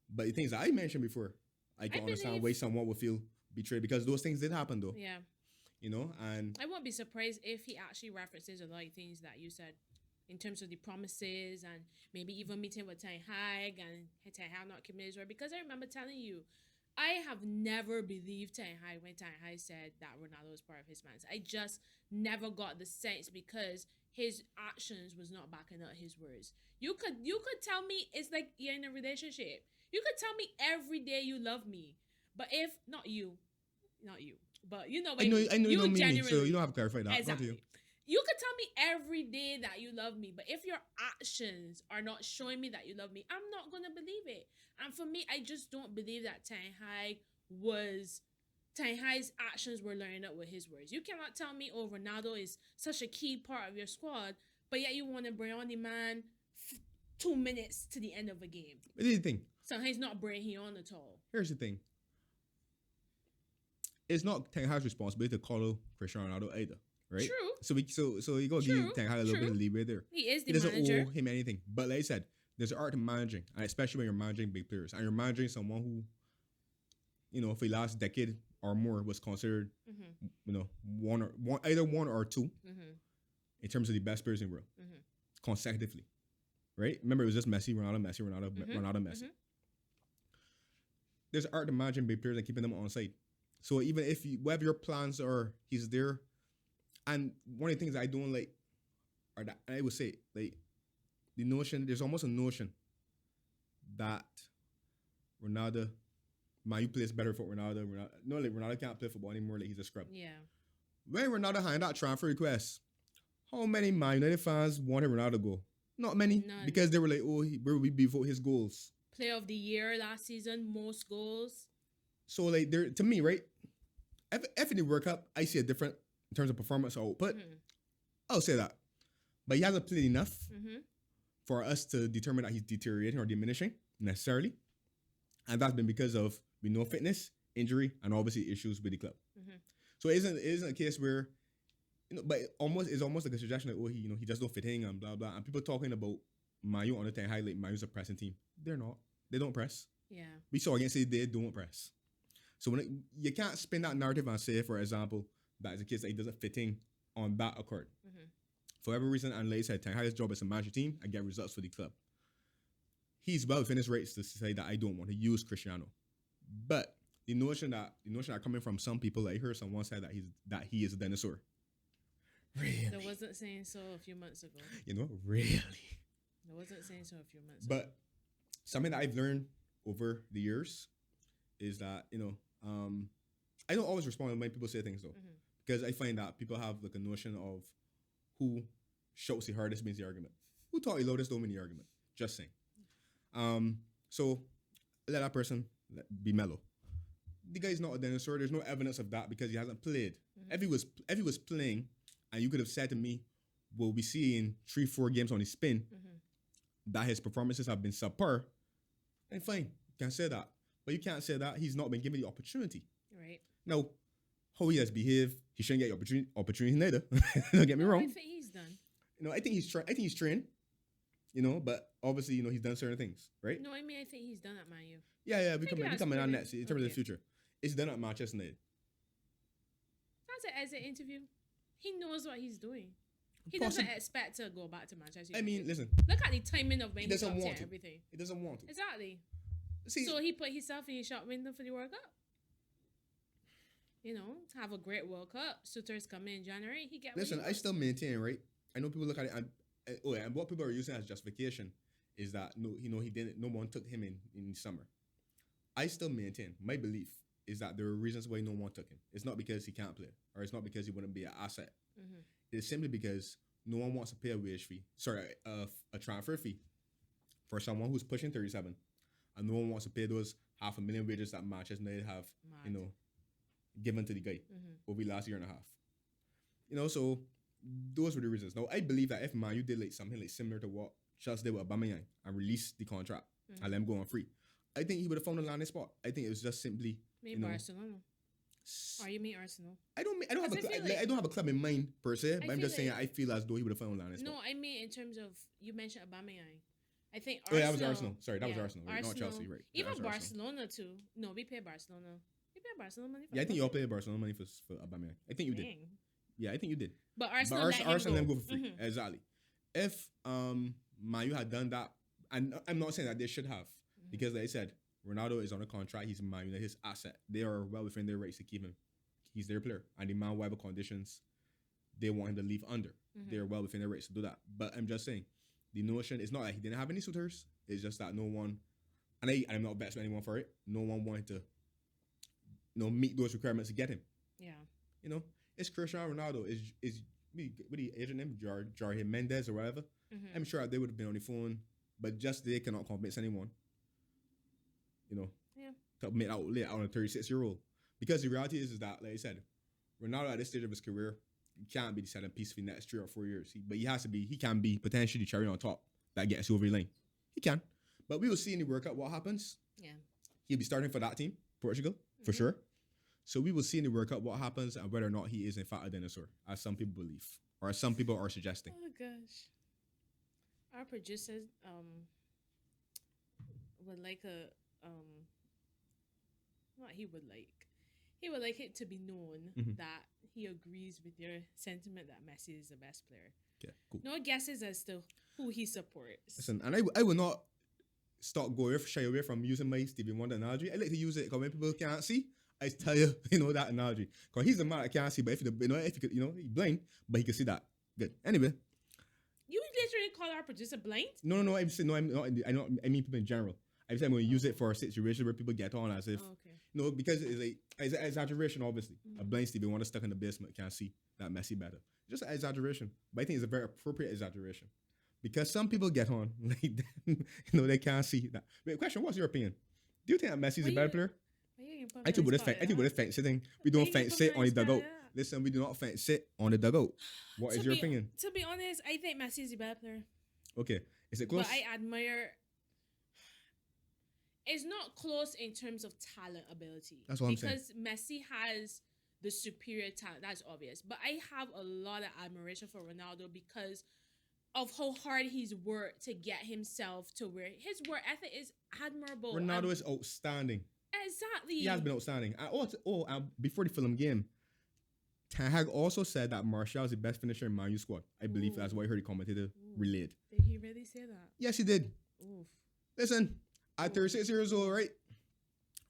But the things that I mentioned before, I can understand why someone would feel betrayed because those things did happen though. Yeah. And I won't be surprised if he actually references a lot of things that you said in terms of the promises and maybe even meeting with Ten Hag and Ten Hag not keeping his word. Because I remember telling you, I have never believed Ten Hag when Ten Hag said that Ronaldo was part of his plans. I just never got the sense because his actions was not backing up his words. You could tell me it's like you're in a relationship. You could tell me every day you love me, but if not you, but you know, I know you don't mean me, so you don't have to clarify that. Exactly. You could tell me every day that you love me, but if your actions are not showing me that you love me, I'm not gonna believe it. And for me, I just don't believe that Ten Hag's actions were lining up with his words. You cannot tell me, oh, Ronaldo is such a key part of your squad, but yet you want to bring on the man 2 minutes to the end of a game. But here's the thing. So he's not bringing him on at all. Here's the thing. It's not Ten Hag's responsibility to call Cristiano Ronaldo either, right? True. So you gotta give Ten Hag a little bit of leeway there. He is the manager. manager. He doesn't owe him anything. But like I said, there's an art to managing, and especially when you're managing big players, and you're managing someone who, for the last decade, or more was considered, Mm-hmm. either one or two Mm-hmm. in terms of the best players in the world Mm-hmm. consecutively. Right? Remember, it was just Messi, Ronaldo, Messi, Ronaldo, Mm-hmm. Ronaldo, Messi. Mm-hmm. There's art to managing big players and keeping them on side. So even if whatever your plans are, he's there. And one of the things I don't like, or that I would say, like the notion, there's almost a notion that Ronaldo, Man U plays better for Ronaldo. No, like Ronaldo can't play football anymore. Like he's a scrub. Yeah. When Ronaldo had that transfer request, how many Man United fans wanted Ronaldo to go? Not many, None. because they were like, "Oh, where would we be for his goals?" Player of the year last season, most goals. So like, there to me, right? If in the World Cup, I see a different in terms of performance or output. Mm-hmm. I'll say that, but he hasn't played enough Mm-hmm. for us to determine that he's deteriorating or diminishing necessarily, and that's been because of fitness, injury, and obviously issues with the club. Mm-hmm. So it isn't a case where, but it's almost like a suggestion that he just don't fit in and blah blah. And people talking about Man U on the time highlight Man U's a pressing team. They're not. They don't press. Yeah. We saw against it, they don't press. So you can't spin that narrative and say, for example, that is a case that he doesn't fit in on that accord. Mm-hmm. For whatever reason, and like I said, Ten Hag's job is to manage the team and get results for the club. He's well within his rights to say that I don't want to use Cristiano. But the notion that coming from some people, like I heard someone say that he is a dinosaur. Really? That wasn't saying so a few months ago. Really. That wasn't saying so a few months ago. But something that I've learned over the years is that, I don't always respond when people say things though. Mm-hmm. Because I find that people have like a notion of who shouts the hardest wins the argument. Who taught you loudest don't win the argument. Just saying. So let that person be mellow. The guy's not a dinosaur. There's no evidence of that because he hasn't played. Mm-hmm. If he was playing, and you could have said to me, "Will we see in 3-4 games on his spin Mm-hmm. that his performances have been subpar?" Then fine, you can say that. But you can't say that he's not been given the opportunity. Right. Now, how he has behaved, he shouldn't get the opportunity neither. Don't get me No, wrong. I think he's done. I think he's trained. But obviously, he's done certain things, right? No, I mean, I think he's done at Man U. Yeah, we think coming that's on proven. next in terms of the Okay. future. It's done at Manchester United. That's an exit interview. He knows what he's doing. He Possi- doesn't expect to go back to Manchester I United. mean, listen, Look at the timing of when he he doesn't dropped want it to. and everything. He doesn't want to. Exactly. See, So he put himself in his shop window for the World Cup. Have a great World Cup. Suitors come in January. He get. listen, what I he still maintain, right? I know people look at it and what people are using as justification is that he didn't. No one took him in summer. I still maintain my belief is that there are reasons why no one took him. It's not because he can't play, or it's not because he wouldn't be an asset. Mm-hmm. It's simply because no one wants to pay a wage fee. Sorry, a transfer fee for someone who's pushing 37, and no one wants to pay those $500,000 wages that Manchester United have, Mad. given to the guy Mm-hmm. over the last year and a half. So those were the reasons. Now I believe that if Man U did like something like similar to what Chelsea did with Aubameyang and released the contract and let him go on free, I think he would have found a landing spot. I think it was just simply Maybe Barcelona. Or you mean Arsenal? I don't have Because I feel like- I don't have a club in mind per se, but I'm feel just saying like- I feel as though he would have found a landing spot. No, I mean in terms of you mentioned Aubameyang. I think Oh, Arsenal. yeah, that was Arsenal. Sorry, that was yeah, Arsenal, right? Not Chelsea, right? Yeah, Even that was Arsenal. Barcelona too. No, we pay Barcelona. We pay Barcelona money. For Yeah, I think you all Aubameyang. paid Barcelona money for Aubameyang. I think you did. Dang. Yeah, I think you did. But But Arsenal let him Arsenal let go. him go for free. Mhm. Exactly. If Man U had done that, and I'm not saying that they should have, because like I said, Ronaldo is on a contract. He's Man U, his asset. They are well within their rights to keep him. He's their player, and the man whatever conditions they want him to leave under, Mhm. they're well within their rights to do that. But I'm just saying, the notion is not that he didn't have any suitors. It's just that no one, and I'm not bashing anyone for it. No one wanted to, meet those requirements to get him. Yeah. It's Cristiano Ronaldo. Is what the agent name Jorge Mendes or whatever. Mhm. I'm sure they would have been on the phone, but just they cannot convince anyone. Yeah. To make out late on a 36-year-old. Because the reality is that, like I said, Ronaldo at this stage of his career, he can't be the selling piece for the next 3 or 4 years. But he has to be. He can be potentially the cherry on top that gets you over the line. He can. But we will see in the World Cup what happens. Yeah. He'll be starting for that team, Portugal, for Mhm. sure. So we will see in the World Cup what happens and whether or not he is in fact a dinosaur, as some people believe, or as some people are suggesting. Oh gosh. Our producers would like a what he would like. he would like it to be known Mhm. that he agrees with your sentiment that Messi is the best player. Okay, cool. No guesses as to who he supports. Listen, and I will not shy away from using my Stevie Wonder analogy. I like to use it because when people can't see, I tell you, that analogy. Because he's a man that can't see, but if he could, he's blind, but he can see that. Good. Anyway. You literally call our producer blind? No. I'm saying no. I'm not. I mean people in general. I'm saying I'm going to use it for a situation where people get on as if because it's an exaggeration. Obviously, a blind Stevie Wonder stuck in the basement can't see that Messi better. Just an exaggeration, but I think it's a very appropriate exaggeration because some people get on like they can't see that. Wait, question: what's your opinion? Do you think that Messi's a better player? I think with this fancy thing, we don't fancy sit on the dugout. Listen, we do not fancy sit on the dugout. What is your opinion? To be honest, I think Messi is a better player. Okay, is it close? But I admire. It's not close in terms of talent ability. That's what I'm saying. Because Messi has the superior talent. That's obvious. But I have a lot of admiration for Ronaldo because of how hard he's worked to get himself to where his work ethic is admirable. Ronaldo is outstanding. Exactly. He has been outstanding. Before the film game, Ten Hag also said that Martial is the best finisher in Man U squad. I believe that's what I heard the commentator relayed. Did he really say that? Yes, he did. Oof. Listen, at 36 years old, right?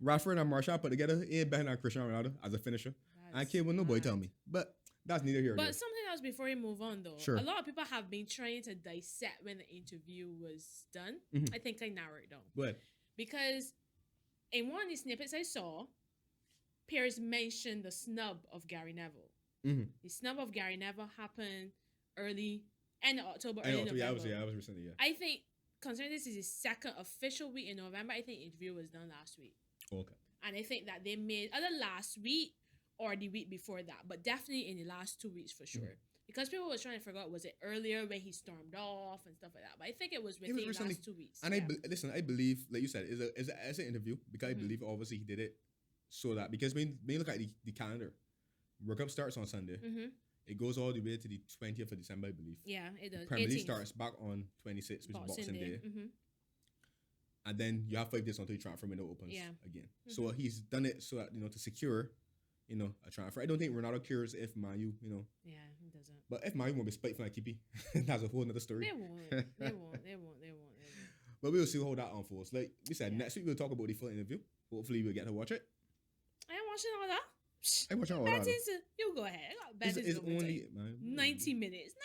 Rashford and Martial put together, he ain't better than Cristiano Ronaldo as a finisher. I can't with nobody tell me. But that's neither here nor there. But something else before we move on, though. Sure. A lot of people have been trying to dissect when the interview was done. I think I narrowed it down. Go ahead. Because in one of the snippets I saw, Piers mentioned the snub of Gary Neville. The snub of Gary Neville happened end of October, early November. I was recently, yeah. I think, considering this is his second official week in November, I think the interview was done last week. Okay. And I think that they made either last week or the week before that, but definitely in the last 2 weeks for sure. Because people were trying to figure out, was it earlier when he stormed off and stuff like that? But I think it was within the last 2 weeks. And I believe, like you said, it's an interview because I believe obviously he did it so that, because when you look at the calendar, World Cup starts on Sunday. It goes all the way to the 20th of December, I believe. Yeah, it does. Premier League starts back on 26th, which is Boxing Day. And then you have 5 days until the transfer window opens again. So he's done it so that, to secure, a transfer. I don't think Ronaldo cares if Man U, Yeah, he doesn't. But if Man U won't be spiteful like Kippy, that's a whole other story. They won't. But we'll see how that unfolds. Like we said, next week we'll talk about the full interview. Hopefully we'll get to watch it. I am watching all that. I'm watching all that. You go ahead. It's only 90 minutes. 90 minutes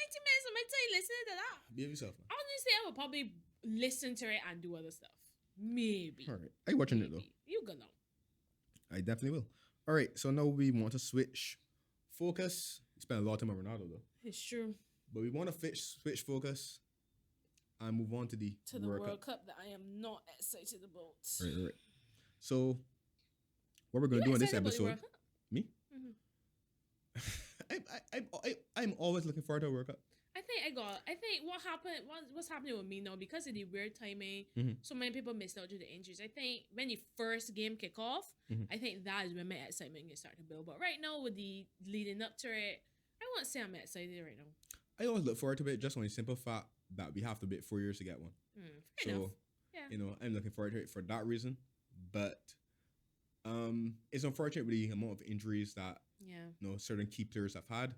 of my time listening to that. Behave yourself, man. Honestly, I would probably listen to it and do other stuff. Maybe. All right. I'm watching it though. You gonna. I definitely will. All right. So now we want to switch focus. We spent a lot of time on Ronaldo though. It's true. But we want to switch focus and move on to the World Cup that I am not excited about. Right. So what we're going to do in this episode? Me? I'm always looking forward to a World Cup. I think what's happening with me now, because of the weird timing, so many people missed out due to injuries. I think when the first game kick off, I think that is when my excitement can start to build. But right now, with the leading up to it, I won't say I'm excited right now. I always look forward to it just on the simple fact that we have to wait 4 years to get one. Fair enough. Yeah. I'm looking forward to it for that reason. But it's unfortunate with the amount of injuries that certain key players have had.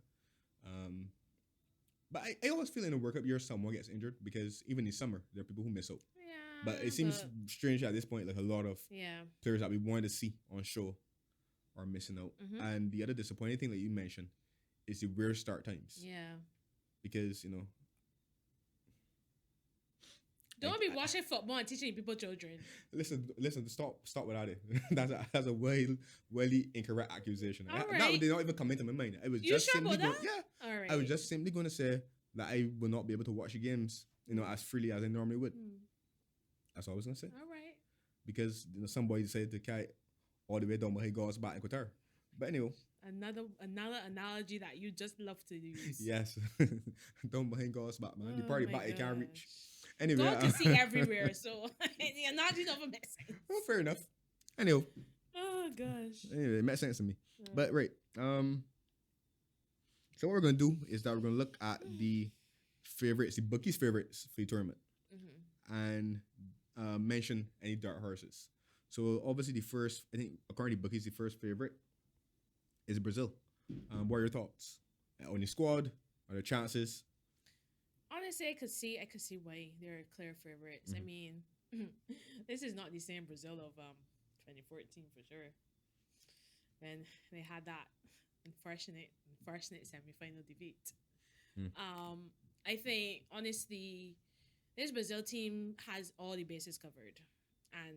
But I always feel in a World Cup year someone gets injured, because even in summer there are people who miss out. Yeah. But it seems strange at this point, like a lot of players that we wanted to see on show are missing out. And the other disappointing thing that you mentioned is the weird start times. Yeah. Because, don't be watching football and teaching people children. Listen, stop with that. That's a wildly incorrect accusation. That did not even come into my mind. I was just simply All right. I was just simply going to say that I will not be able to watch the games, as freely as I normally would. That's all I was going to say. All right. Because somebody decided to carry all the way down behind God's back in Qatar. But anyway. Another analogy that you just love to use. Yes. Down behind God's back, man. The party back you can't reach. Anyway, God can see everywhere, so the analogy doesn't make sense. Well, fair enough. Anyway. Oh gosh. Anyway, it makes sense to me. Yeah. But right. So what we're gonna do is that we're gonna look at the bookies' favorites for the tournament, and mention any dark horses. So obviously the first, I think according to bookies, the first favorite is Brazil. What are your thoughts on the squad? Are the chances? Honestly, I could see why they're clear favorites. I mean, this is not the same Brazil of 2014 for sure. When they had that unfortunate semi-final defeat. Mm. I think honestly, this Brazil team has all the bases covered, and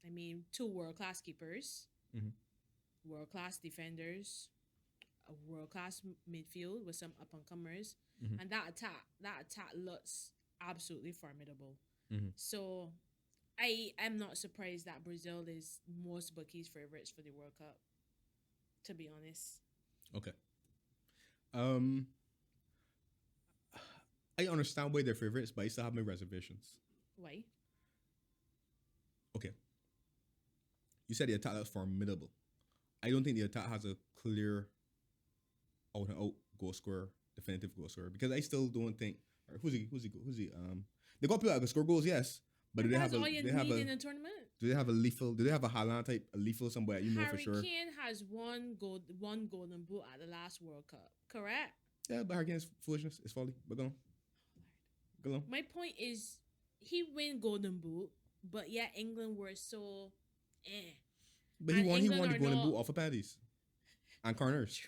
I mean, two world-class keepers, Mhm. world-class defenders, a world-class midfield with some up-and-comers, Mhm. and that attack looks absolutely formidable. Mhm. So I am not surprised that Brazil is most bookies' favorites for the World Cup. To be honest, Okay. Um, I understand why they're favorites, but I still have my reservations. why? Okay. You said the attack looks formidable. I don't think the attack has a clear out and out goal scorer, definitive goal scorer, because I still don't think. Or who's he? They got people that can score goals, yes, but do they have That's a? all you Do they have need a? in a tournament. Do they have a lethal? Do they have a Haaland type, a lethal somebody that you know Harry for sure? Kane has one golden boot at the last World Cup. Correct. Yeah, but Harry Kane's foolishness. It's folly. But go on. Go on. My point is, he win golden boot, but yet England were so, But And he won England the are golden not- boot off of penalties and corners.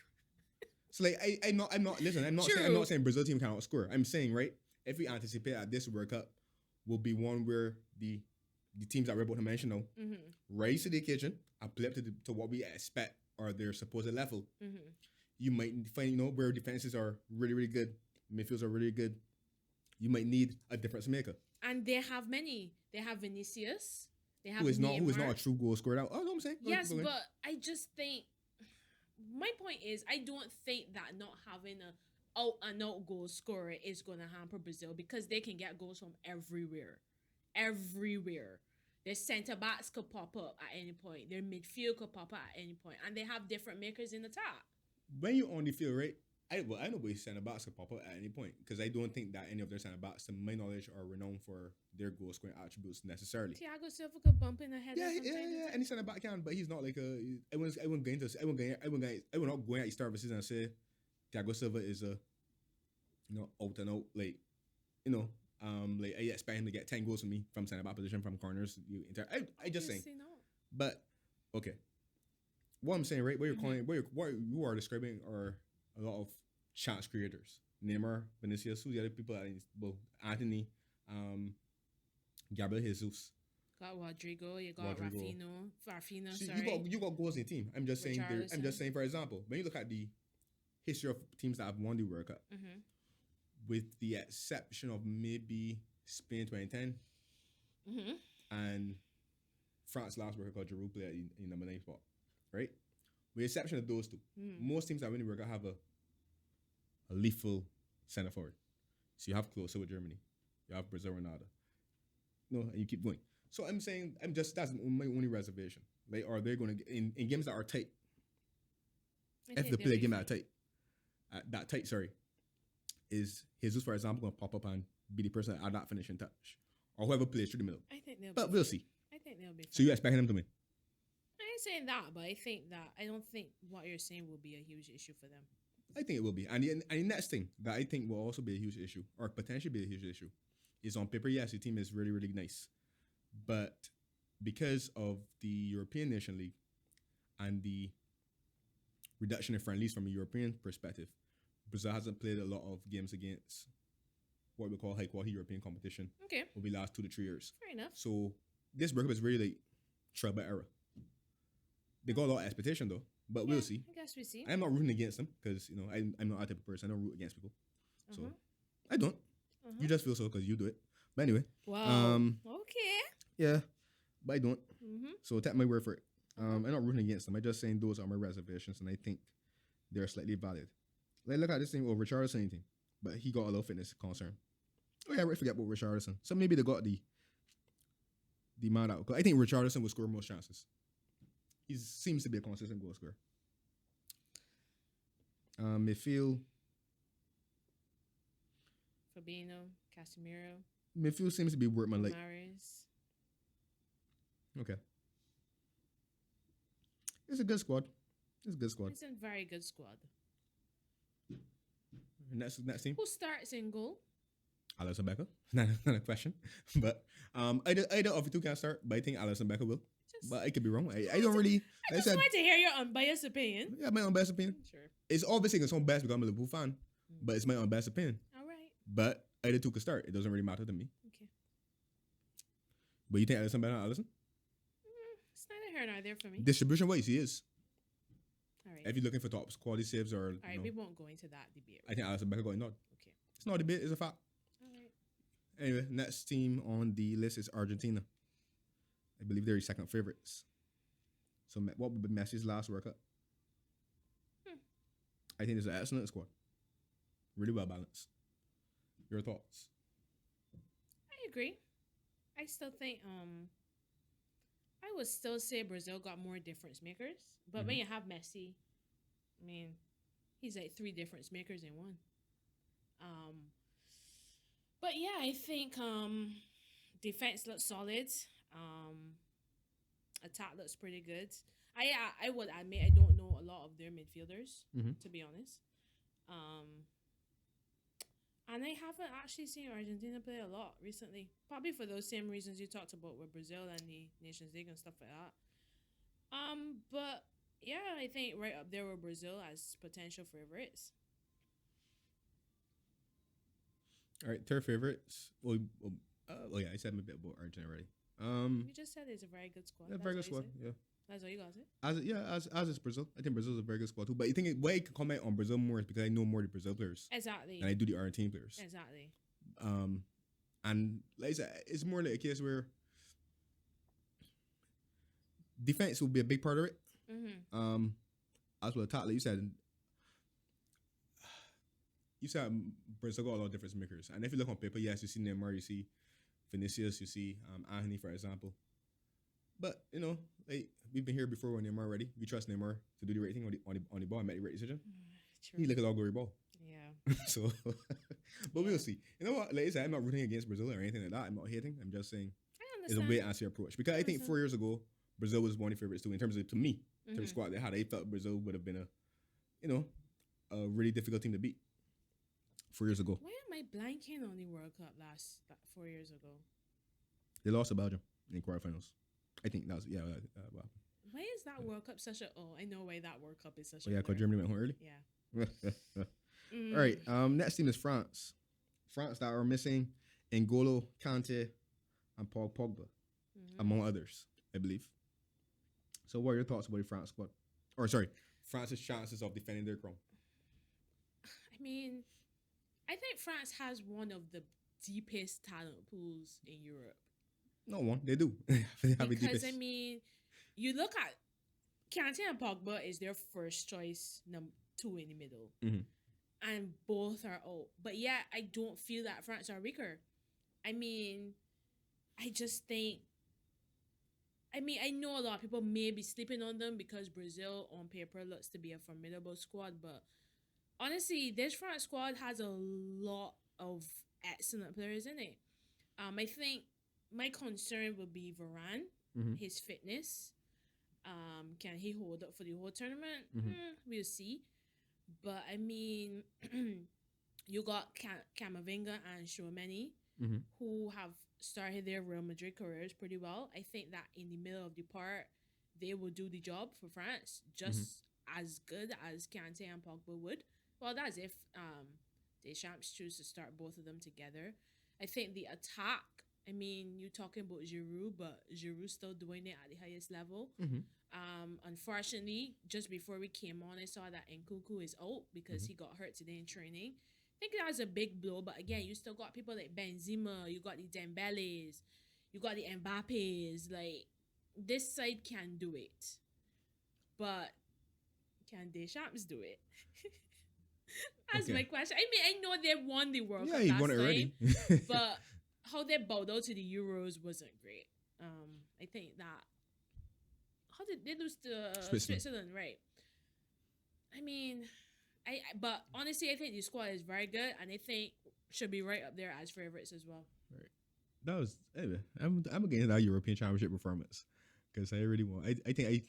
So like I'm not listen, I'm not True. saying Brazil team cannot score. I'm saying, right, if we anticipate that this World Cup will be one where the teams that we're about to mention now rise to the occasion and play up to what we expect or their supposed level. You might find, where defenses are really, really good, midfields are really good. You might need a difference maker. And they have many. They have Vinicius. They have Who is not a Neymar. true goal scorer out. Oh, no, I'm saying. Yes, Go ahead. but I just think my point is I don't think that not having a out goal scorer is going to hamper Brazil because they can get goals from everywhere. Everywhere. Their centre backs could pop up at any point. Their midfield could pop up at any point, and they have different makers in the top. When you're on the field, right? I know where centre backs could pop up at any point because I don't think that any of their centre backs, to my knowledge, are renowned for their goal scoring attributes necessarily. Thiago Silva could bump in the head. Yeah. Any centre back can, but he's not like a. I would not go at the start of the season and say Thiago Silva is a, out and out like I expect him to get 10 goals from me from centre back position from corners. I just saying. Obviously not. But okay, what I'm saying, right? What you're calling, what you are describing are a lot of chance creators. Neymar, Vinicius, who's the other people? Anthony, Gabriel Jesus. Got Rodrigo. You got Rodrigo. Rafinha. See, Sorry. you got goals in the team. I'm just saying. I'm just Richarlison. saying. For example, when you look at the history of teams that have won the World Cup, with the exception of maybe Spain 2010 and France last World Cup, Giroud played in number 9 spot, right? With the exception of those two, most teams that win the World Cup have a lethal centre forward. So you have closer with Germany, you have Brazil, Ronaldo, and you keep going. So I'm saying, that's my only reservation. Like, are they going to in games that are tight? If they play a game that tight, is Jesus, for example, going to pop up and be the person at that finishing touch, or whoever plays through the middle? I think they'll. But we'll see. I think they'll be. Fine. So you expecting them to win? I ain't saying that, but I don't think what you're saying will be a huge issue for them. I think it will be. And the next thing that I think will also be a huge issue, or potentially be a huge issue, is on paper, yes, the team is really, really nice. But because of the European Nation League and the reduction in friendlies from a European perspective, Brazil hasn't played a lot of games against what we call high quality European competition Okay. over the last 2 to 3 years. Fair enough. So this World Cup is really like trial by error. They got a lot of expectation though, but we'll see. I guess we see. I'm not rooting against them because I'm not that type of person. I don't root against people, so I don't. You just feel so because you do it. But anyway, Wow. Okay. yeah, but I don't. So take my word for it. I'm not rooting against them. I'm just saying those are my reservations, and I think they're slightly valid. Like, look at this thing with Richarlison anything, but he got a little fitness concern. Oh yeah, I forget about Richarlison. So maybe they got the man out. I think Richarlison will score most chances. He seems to be a consistent goal scorer. Midfield Fabinho, Casemiro, midfield seems to be workman like. Mahrez. Okay. It's a good squad. It's a good squad. It's a very good squad. Next team. Who starts in goal? Alisson Becker. Not a question. But either of you two can start, but I think Alisson Becker will. But I could be wrong. I don't really. I just wanted to hear your unbiased opinion. Yeah, my unbiased opinion. Sure. It's obviously it's unbiased because I'm a Liverpool fan, but it's my unbiased opinion. All right. But either two could start. It doesn't really matter to me. Okay. But you think Alisson better than Alisson? It's neither here nor there for me. Distribution wise, he is. All right. If you're looking for top quality saves or. All right, we won't go into that debate. I think Alisson Becker got a nod. Okay. It's not a debate, it's a fact. All right. Anyway, next team on the list is Argentina. I believe they're your second favorites. So what would be Messi's last World Cup? I think it's an excellent squad. Really well balanced. Your thoughts? I agree. I still think I would still say Brazil got more difference makers. But when you have Messi, I mean, he's like 3 difference makers in one. But yeah, I think defense looks solid. Attack looks pretty good. I would admit I don't know a lot of their midfielders, to be honest. And I haven't actually seen Argentina play a lot recently. Probably for those same reasons you talked about with Brazil and the Nations League and stuff like that. But yeah, I think right up there with Brazil as potential favorites. All right, third favorites. Well, yeah, I said a bit about Argentina already. You just said it's a very good squad. Yeah, very good squad. Yeah. That's what you got it. As is Brazil. I think Brazil's a very good squad too. But I think why I can comment on Brazil more is because I know more of the Brazil players. Exactly. And I do the Argentine players. Exactly. And like I said, it's more like a case where defense will be a big part of it. As well, attack, like you said Brazil got a lot of difference makers. And if you look on paper, yes, you see Neymar, you see Vinicius, you see Anthony, for example. But, like we've been here before when Neymar ready. We trust Neymar to do the right thing on the ball and make the right decision. True. He look at all glory ball. Yeah. So, but we'll see. You know what? Like I said, I'm not rooting against Brazil or anything like that. I'm not hating. I'm just saying it's a way to answer your approach. Because I think 4 years ago, Brazil was one of the favorites too. In terms of, to me, in terms of squad they had, I felt Brazil would have been a really difficult team to beat 4 years ago. Why am I blanking on the World Cup 4 years ago? They lost to Belgium in quarterfinals. I think that was, wow. Why is that World Cup such a... Oh, I know why that World Cup is such a... Yeah, because Germany went home early. Yeah. All right, next team is France. France that are missing N'Golo, Kante, and Paul Pogba, among others, I believe. So what are your thoughts about the France squad? Or sorry, France's chances of defending their crown? I mean, I think France has one of the deepest talent pools in Europe. No one, they do. They have because I mean, you look at Kante and Pogba is their first choice, number 2 in the middle, and both are out. But yeah, I don't feel that France are weaker. I mean, I just think. I mean, I know a lot of people may be sleeping on them because Brazil on paper looks to be a formidable squad, but honestly, this France squad has a lot of excellent players in it. I think my concern would be Varane, his fitness. Can he hold up for the whole tournament? We'll see. But I mean, you got Camavinga and Tchouaméni, who have started their Real Madrid careers pretty well. I think that in the middle of the part, they will do the job for France just as good as Kante and Pogba would. Well, that's if Deschamps choose to start both of them together. I think the attack, I mean, you're talking about Giroud, but Giroud's still doing it at the highest level. Unfortunately, just before we came on, I saw that Nkunku is out because he got hurt today in training. I think that was a big blow, but again, you still got people like Benzema, you got the Dembeles, you got the Mbappes. Like, this side can do it. But can Deschamps do it? That's my question. I mean, I know they won the World Cup last won it already. But how they bowed out to the Euros wasn't great. I think that... How did they lose to Switzerland, right? I mean... But honestly, I think the squad is very good, and I think should be right up there as favorites as well. Right. That was anyway. I'm against that European Championship performance because I really want. I think I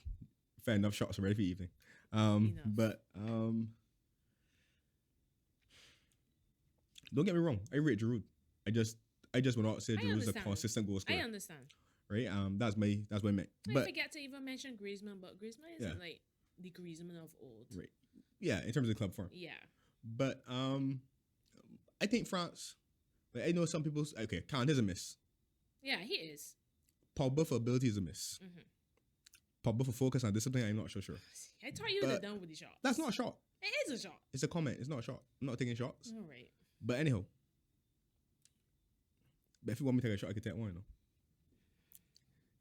fair enough shots already for the evening. Enough. But don't get me wrong. I rate Giroud. I just would not say I Giroud is a understand. consistent goal I scorer. understand. Right? That's what I meant. I But forget to even mention Griezmann, but Griezmann isn't like the Griezmann of old. right. Yeah, in terms of club form. Yeah. But I think France. Like, I know some people. Okay, Kant is a miss. Yeah, he is. Pogba for ability is a miss. Pogba for focus and discipline, I'm not so sure. I thought you would have done with the shot. That's not a shot. It is a shot. It's a comment. It's not a shot. I'm not taking shots. All right. But anyhow. But if you want me to take a shot, I can take one, you know.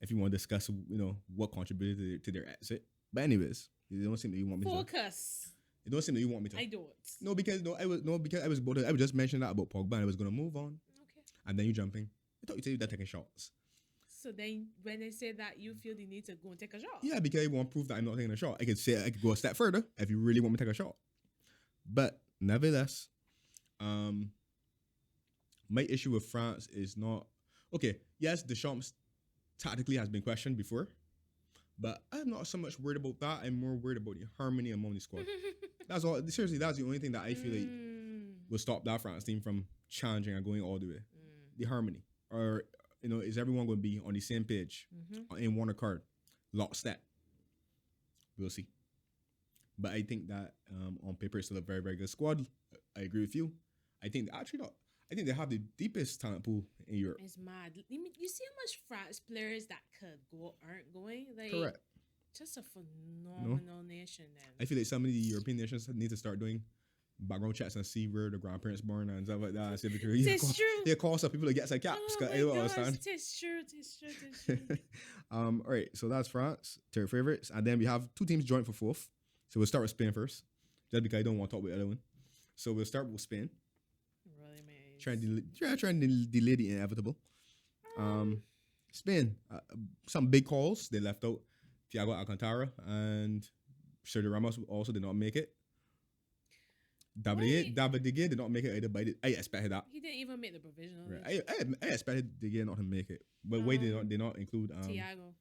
If you want to discuss, you know, what contributed to their exit. But anyways, it don't seem that you want me to. Focus. It don't seem that you want me to. I don't. No, because I was just mentioning that about Pogba and I was gonna move on. Okay. And then you jumping. I thought you said you were taking shots. So then when they say that, you feel the need to go and take a shot. Yeah, because you want proof that I'm not taking a shot. I could go a step further if you really want me to take a shot. But nevertheless, my issue with France is not okay. Yes, Deschamps tactically has been questioned before, but I'm not so much worried about that. I'm more worried about the harmony among the squad. That's all. Seriously, that's the only thing that I feel like will stop that France team from challenging and going all the way. The harmony, or you know, is everyone going to be on the same page in one accord, lockstep? We'll see. But I think that on paper it's still a very, very good squad. I agree with you. I think actually not. I think they have the deepest talent pool in Europe. It's mad. You see how much France players that could go aren't going? Like, Correct. Just a phenomenal nation then. I feel like some of the European nations need to start doing background checks and see where the grandparents born and stuff like that. And see if It's true. They call some people that get some caps. Oh I don't my gosh, understand. it's true. All right, so that's France, third favorites. And then we have two teams joined for fourth. So we'll start with Spain first, just because I don't want to talk about the other one. So we'll start with Spain. Really, man. Trying to delay the inevitable. Spain, some big calls. They left out Thiago Alcantara and Sergio Ramos also did not make it. David De Gea did not make it either, but I expected that. He didn't even make the provisional. Right. I expected De Gea not to make it, but why did they not include Thiago?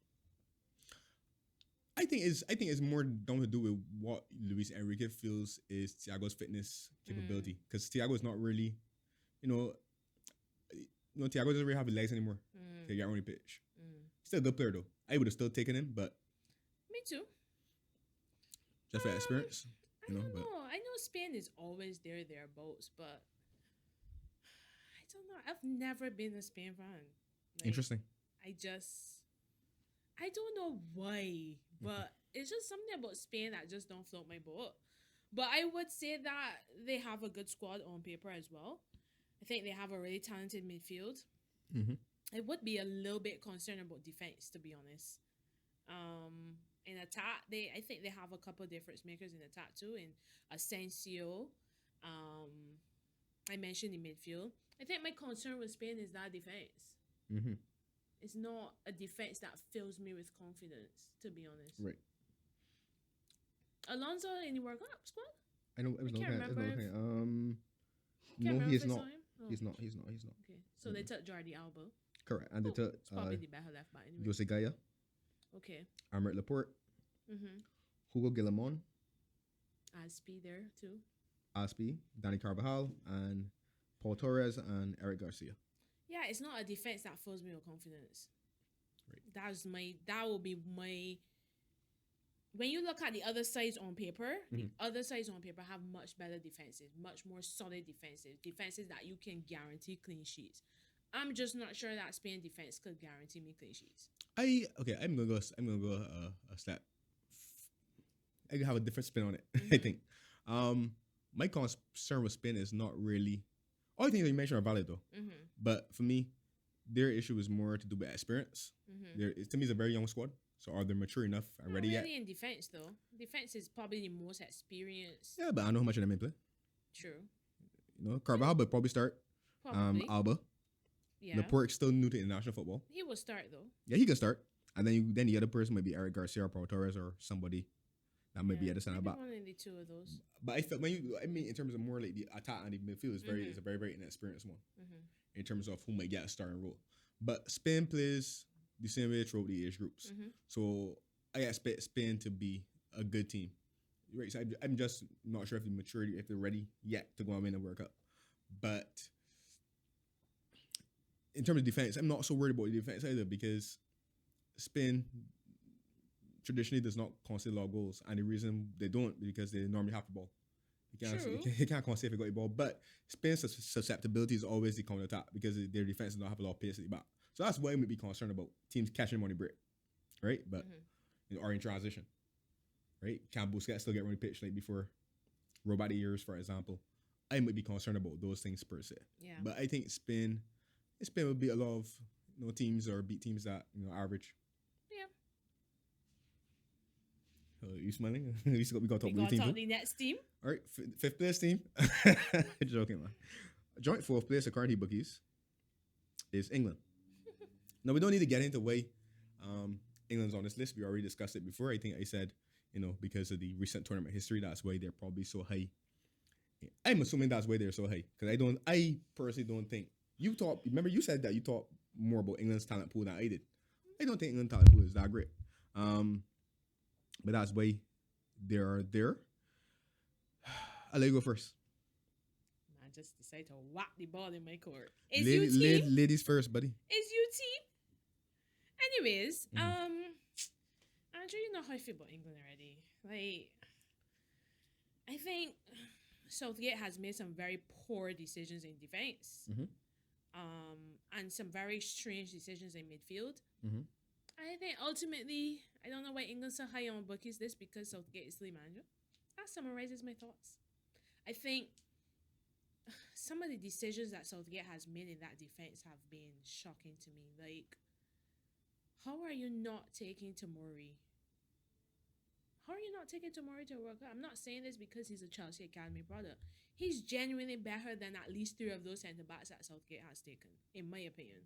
I think it's more down to do with what Luis Enrique feels is Thiago's fitness capability, because Thiago is not really, Thiago doesn't really have the legs anymore to get on the pitch. Still a good player though. I would have still taken him, but me too. Just for experience, I don't know. I know Spain is always thereabouts, but I don't know. I've never been a Spain fan. Like, interesting. I don't know why, but it's just something about Spain that just don't float my boat. But I would say that they have a good squad on paper as well. I think they have a really talented midfield. I would be a little bit concerned about defense, to be honest. In attack, I think they have a couple of difference makers in attack too. In Asensio, I mentioned the midfield. I think my concern with Spain is that defense. It's not a defense that fills me with confidence, to be honest. Right. Alonso in the World Cup squad? I know. I can't remember. No, he is not. Oh. He's not. Okay, so they took Jordi Alba. Correct, and they took it's probably the better left back anyway. Jose Gaya. Okay. Aymeric Laporte. Hugo Guillamon. Aspi there too. Aspi, Dani Carvajal, and Paul Torres and Eric Garcia. Yeah, it's not a defense that fills me with confidence. Right. That will be my. When you look at the other sides on paper, the other sides on paper have much better defenses, much more solid defenses that you can guarantee clean sheets. I'm just not sure that Spain defense could guarantee me clean sheets. I'm gonna go a step. I have a different spin on it. I think. My concern with Spain is not really. All the things that you mentioned are valid though. But for me, their issue is more to do with experience. To me, it's a very young squad. So are they mature enough and ready yet? Really in defense though. Defense is probably the most experienced. Yeah, but I know how much of them may play. True. Carvajal would probably start. Probably. Alba. Yeah. Laporte's still new to international football. He will start though. Yeah, he can start. And then the other person might be Eric Garcia or Paul Torres or somebody that might be at the center back. One of the two of those. But I felt in terms of more like the attack and the midfield, it's a very, very inexperienced one in terms of who might get a starting role. But Spain plays the same way throughout the age groups. So I expect Spain to be a good team right. So I'm just not sure if if they're ready yet to go and win the World Cup. But in terms of defense, I'm not so worried about the defense either because Spain traditionally does not concede a lot of goals, and the reason they don't is because they normally have the ball. True. He can't concede if he got the ball, but Spain's susceptibility is always the counter attack because their defense does not have a lot of pace at the back. So that's why I would be concerned about teams catching them on the break, right? But or in transition, right? Can Busquets still get on the pitch like before Robert years, for example? I might be concerned about those things per se. Yeah. But I think Spain will beat a lot of teams or beat teams that average. Yeah. You smiling? We got to talk about talk the next team. All right, fifth place team. Joking, man. Joint fourth place, currently bookies, is England. Now we don't need to get into why England's on this list. We already discussed it before. I think I said, because of the recent tournament history, that's why they're probably so high. I'm assuming that's why they're so high because I personally don't think you thought. Remember, you said that you thought more about England's talent pool than I did. I don't think England's talent pool is that great. But that's why they're there. I'll let you go first. I just decided to whack the ball in my court. Is you team? Ladies first, buddy. Is you team? Anyways, Andrew, you know how I feel about England already. Like, I think Southgate has made some very poor decisions in defense. And some very strange decisions in midfield. I think ultimately, I don't know why England's so high on bookies list because Southgate is the manager. That summarizes my thoughts. I think some of the decisions that Southgate has made in that defense have been shocking to me. Like, how are you not taking Tomori? How are you not taking Tomori to World Cup? I'm not saying this because he's a Chelsea Academy product. He's genuinely better than at least 3 of those centre-backs that Southgate has taken, in my opinion.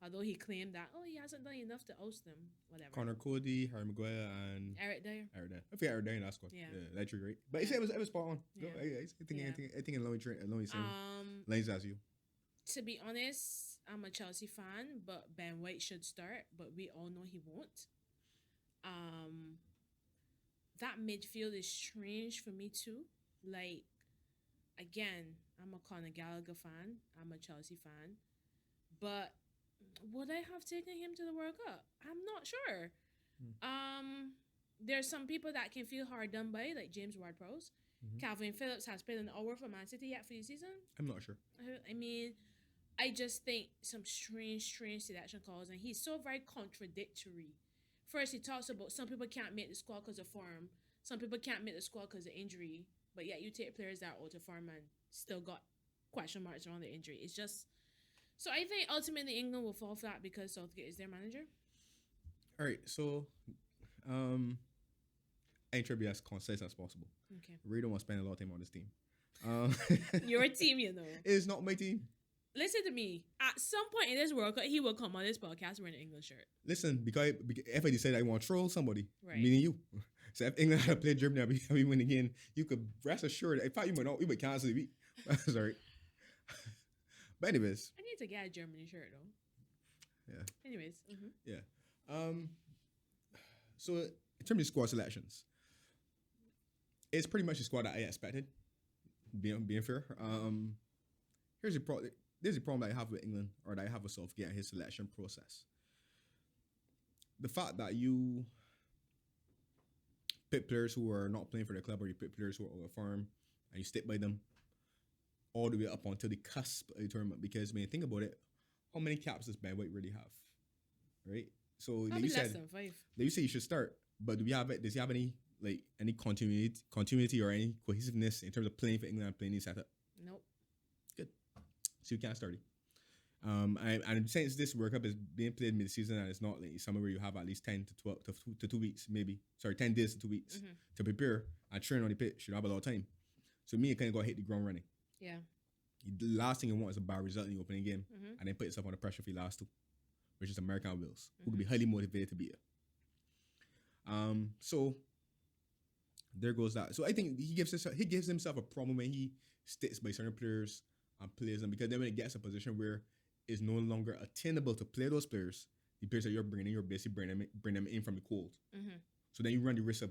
Although he claimed that, he hasn't done enough to oust them, whatever. Connor Cody, Harry Maguire, and Eric Dyer. I forget Eric Dyer in that squad. Yeah, that's true, right? But he said it was spot on. Yeah. I think along same lanes as you. To be honest, I'm a Chelsea fan, but Ben White should start, but we all know he won't. That midfield is strange for me too. Like, again, I'm a Conor Gallagher fan. I'm a Chelsea fan. But would I have taken him to the World Cup? I'm not sure. There's some people that can feel hard done by, like James Ward-Prowse. Calvin Phillips has played an hour for Man City yet for the season. I'm not sure. I mean, I just think some strange selection calls, and he's so very contradictory. First, he talks about some people can't make the squad because of form. Some people can't make the squad because of injury. But yet you take players that are out of form and still got question marks around the injury. It's just... So I think ultimately England will fall flat because Southgate is their manager. All right, so I try to be as concise as possible. Okay. I really don't want to spend a lot of time on this team. Your team, you know. It's not my team. Listen to me. At some point in this World Cup, he will come on this podcast wearing an England shirt. Listen, because if I decide I want to troll somebody, right, meaning you. So if England had played Germany and we win again, you could rest assured. In fact, you might cancel the week. Sorry. But anyways. I need to get a Germany shirt though. Yeah. Anyways. Yeah. So in terms of squad selections, it's pretty much the squad that I expected. Being fair. Here's the problem. There's a problem that I have with England, or that I have with Southgate and his selection process. The fact that you pick players who are not playing for the club, or you pick players who are out of form, and you stick by them all the way up until the cusp of the tournament. Because when you think about it, how many caps does Ben White really have? Right? So Probably less than 5. You say you should start, but does he have any continuity or any cohesiveness in terms of playing for England and playing in setup? Nope. Good. So you can't start it. And since this World Cup is being played mid-season and it's not like somewhere where you have at least 10 to 12 to 2 weeks, maybe. Sorry, 10 days to 2 weeks to prepare and train on the pitch. You don't have a lot of time. So me, kind of got to hit the ground running. Yeah. The last thing you want is a bad result in the opening game and then put yourself under pressure for the last 2, which is America and Wales, who could be highly motivated to beat it. So there goes that. So I think he gives himself a problem when he sticks by certain players and plays them, because then when it gets a position where it's no longer attainable to play those players, the players that you're bringing in, you're basically bring them in from the cold. So then you run the risk of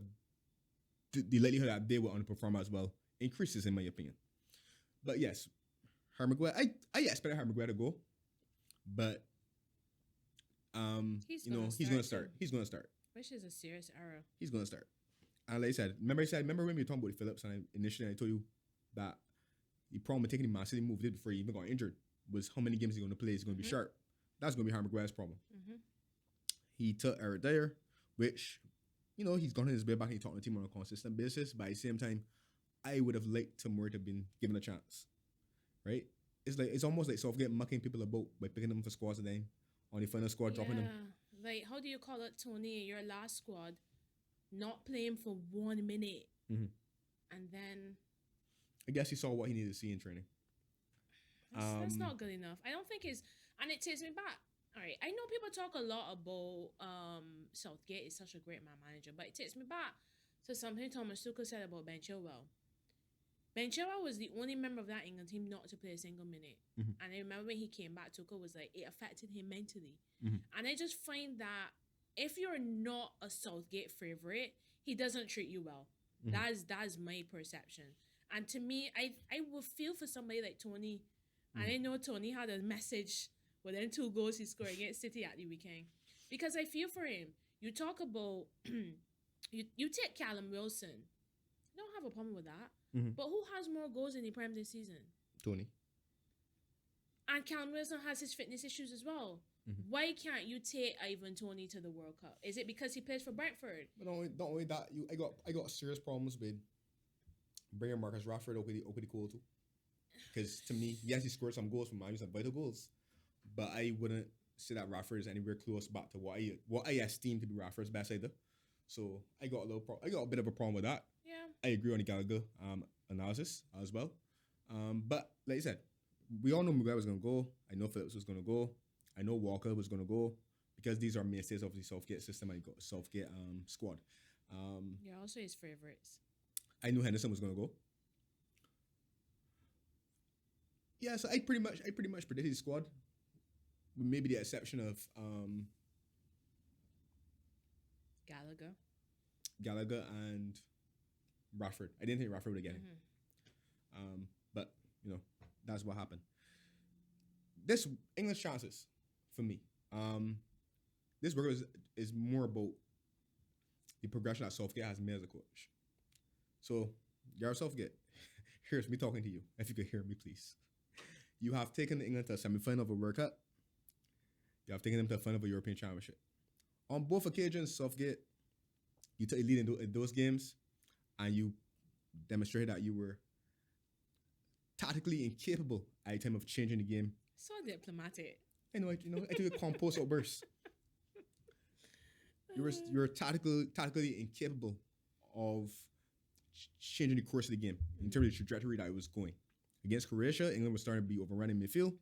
the likelihood that they will underperform as well increases, in my opinion. But yes, Harry Maguire, I expected Harry Maguire to go, but He's he's gonna start. He's gonna start. Which is a serious error. He's gonna start. And like I said, remember when we were talking about Phillips, and initially I told you that the problem with taking the Man City move did before he even got injured was how many games he's going to play. He's going to be sharp. That's going to be Harry Maguire's problem. He took Eric Dyer, which, he's gone his way back and talking to the team on a consistent basis. But at the same time, I would have liked Tamura to have been given a chance, right? It's almost like Southgate mucking people about by picking them for squads and then on the final squad dropping them. Like, how do you call it, Tony? Your last squad not playing for 1 minute, and then I guess he saw what he needed to see in training. That's not good enough. I don't think it's, and it takes me back. All right, I know people talk a lot about Southgate is such a great man manager, but it takes me back to something Thomas Tuchel said about Ben Chilwell. Ben Chilwell was the only member of that England team not to play a single minute. And I remember when he came back, Tuchel was like, it affected him mentally. And I just find that if you're not a Southgate favorite, he doesn't treat you well. That's my perception. And to me, I would feel for somebody like Tony. And I know Tony had a message within 2 goals he scored against City at the weekend. Because I feel for him. You talk about, you take Callum Wilson. I don't have a problem with that. But who has more goals in the Prem this season? Tony. And Callum Wilson has his fitness issues as well. Why can't you take Ivan Toney to the World Cup? Is it because he plays for Brentford? But not only that, I got serious problems with bringing Marcus Rashford over the goal too. Because to me, yes, he scored some goals from Man Utd, some vital goals, but I wouldn't say that Rashford is anywhere close back to what I esteem to be Rashford's best either. So I got a bit of a problem with that. Yeah, I agree on the Gallagher analysis as well. But like I said, we all know Maguire was going to go. I know Phillips was going to go. I know Walker was going to go because these are mainstays of the Southgate system. I got Southgate squad. You're also his favorites. I knew Henderson was going to go. Yeah, so I pretty much predicted his squad, with maybe the exception of Gallagher and Rashford. I didn't think Rashford would get it. But that's what happened. This English chances for me. This work is more about the progression that Southgate has made as a coach. So, Gareth Southgate, here's me talking to you. If you could hear me, please. You have taken England to a semi-final of a World Cup. You have taken them to a final of a European Championship. On both occasions, Southgate, you took a lead in those games, and you demonstrated that you were tactically incapable at the time of changing the game. So diplomatic. I know. I took a compost outburst. You were tactically incapable of changing the course of the game in terms of the trajectory that it was going. Against Croatia, England was starting to be overrun in midfield.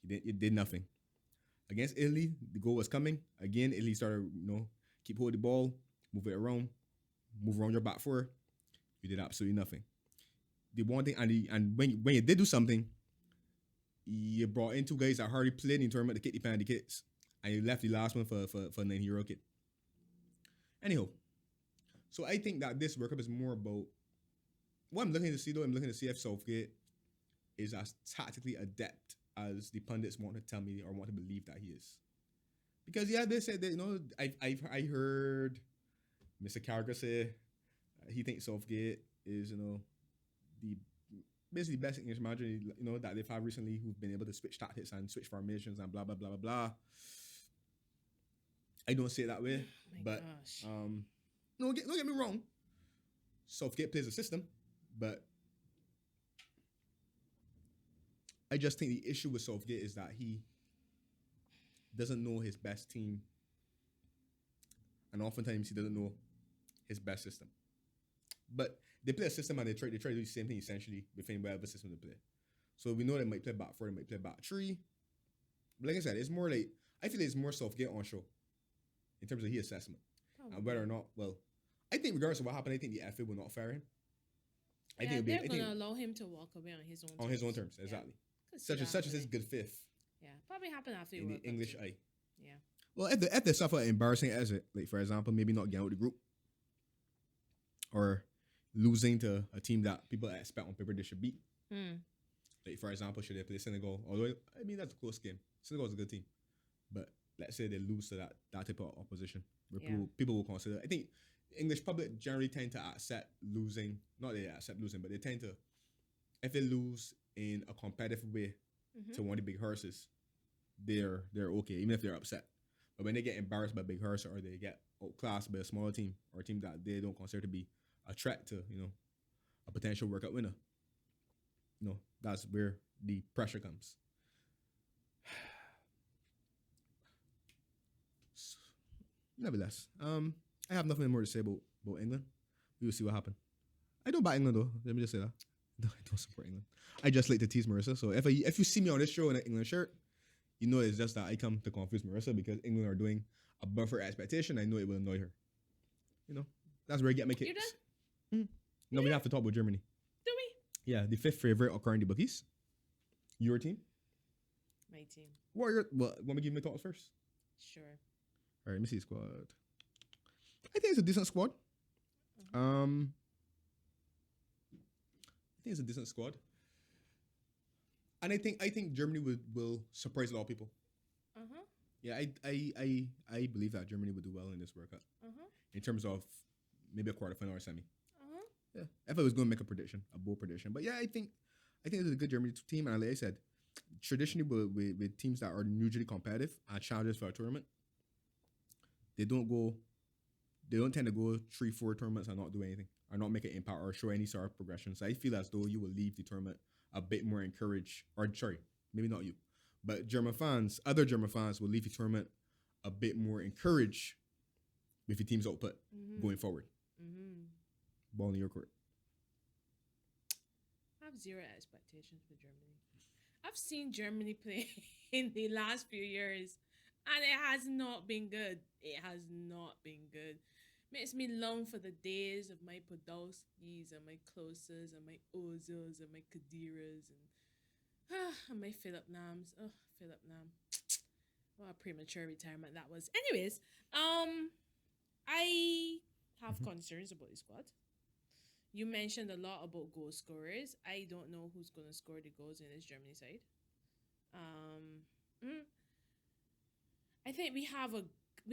It did nothing. Against Italy, the goal was coming. Again, Italy started, keep holding the ball, move it around, move around your back four. You did absolutely nothing. The one thing, and when you did do something, you brought in 2 guys that hardly played in the tournament to kick the penalty kicks, and you left the last one for a 9-year-old kid. Anyhow, so I think that this World Cup is more about what I'm looking to see, though. I'm looking to see if Southgate is as tactically adept as the pundits want to tell me or want to believe that he is. Because they said that I heard Mr. Carragher say he thinks Southgate is basically the best English manager that they've had recently who've been able to switch tactics and switch formations and blah blah blah blah blah. I don't say it that way, but don't get me wrong. Southgate plays a system, but I just think the issue with Southgate is that he doesn't know his best team, and oftentimes he doesn't know his best system. But they play a system and they try to do the same thing essentially within whatever system they play. So we know they might play back 4, they might play back 3. But like I said, it's more like I feel like it's more Southgate on show in terms of his assessment. And whether or not, I think regardless of what happened, I think the FA will not fire him. They're going to allow him to walk away on his own terms. On his own terms, exactly. Such as his good faith. Yeah, probably happened after in the English eye. Yeah. Well, if they suffer embarrassing exit, like for example, maybe not getting out of the group, or losing to a team that people expect on paper they should beat. Mm. Like, for example, should they play Senegal? Although, I mean, that's a close game. Senegal's a good team. But let's say they lose to that type of opposition, where Yeah. people will consider. I think English public generally tend to accept losing. Not they accept losing, but they tend to, if they lose in a competitive way to one of the big horses, they're okay, even if they're upset. But when they get embarrassed by big horse or they get outclassed by a smaller team or a team that they don't consider to be a threat to, a potential World Cup winner, that's where the pressure comes. Nevertheless, I have nothing more to say about England. We will see what happens. I don't back England though. Let me just say that. No, I don't support England. I just like to tease Marissa. So if you see me on this show in an England shirt, you know it's just that I come to confuse Marissa because England are doing above her expectation. I know it will annoy her. That's where I get my kicks. You done? No, we have to talk about Germany. Do we? Yeah, the fifth favorite according to bookies. Your team? My team. Want me to give me thoughts first? Sure. All right, let me see squad. I think it's a decent squad. I think it's a decent squad. And I think Germany will surprise a lot of people. Uh-huh. Yeah, I believe that Germany will do well in this World Cup. Uh-huh. In terms of maybe a quarterfinal or semi. Uh-huh. Yeah. If I was going to make a bold prediction. But yeah, I think it's a good Germany team. And like I said, traditionally with teams that are usually competitive and challengers for a tournament, they don't tend to go 3-4 tournaments and not do anything or not make an impact or show any sort of progression. So I feel as though you will leave the tournament a bit more encouraged, or sorry, maybe not you, but other German fans will leave the tournament a bit more encouraged with the team's output going forward. Ball in your court. I have zero expectations for Germany. I've seen Germany play in the last few years, and it has not been good. It has not been good. Makes me long for the days of my Podolskis and my Kloses and my Ozils and my Kadiras and my Philip Lams. Oh, Philip Lam. What a premature retirement that was. Anyways, I have concerns about the squad. You mentioned a lot about goal scorers. I don't know who's going to score the goals in this Germany side. I think we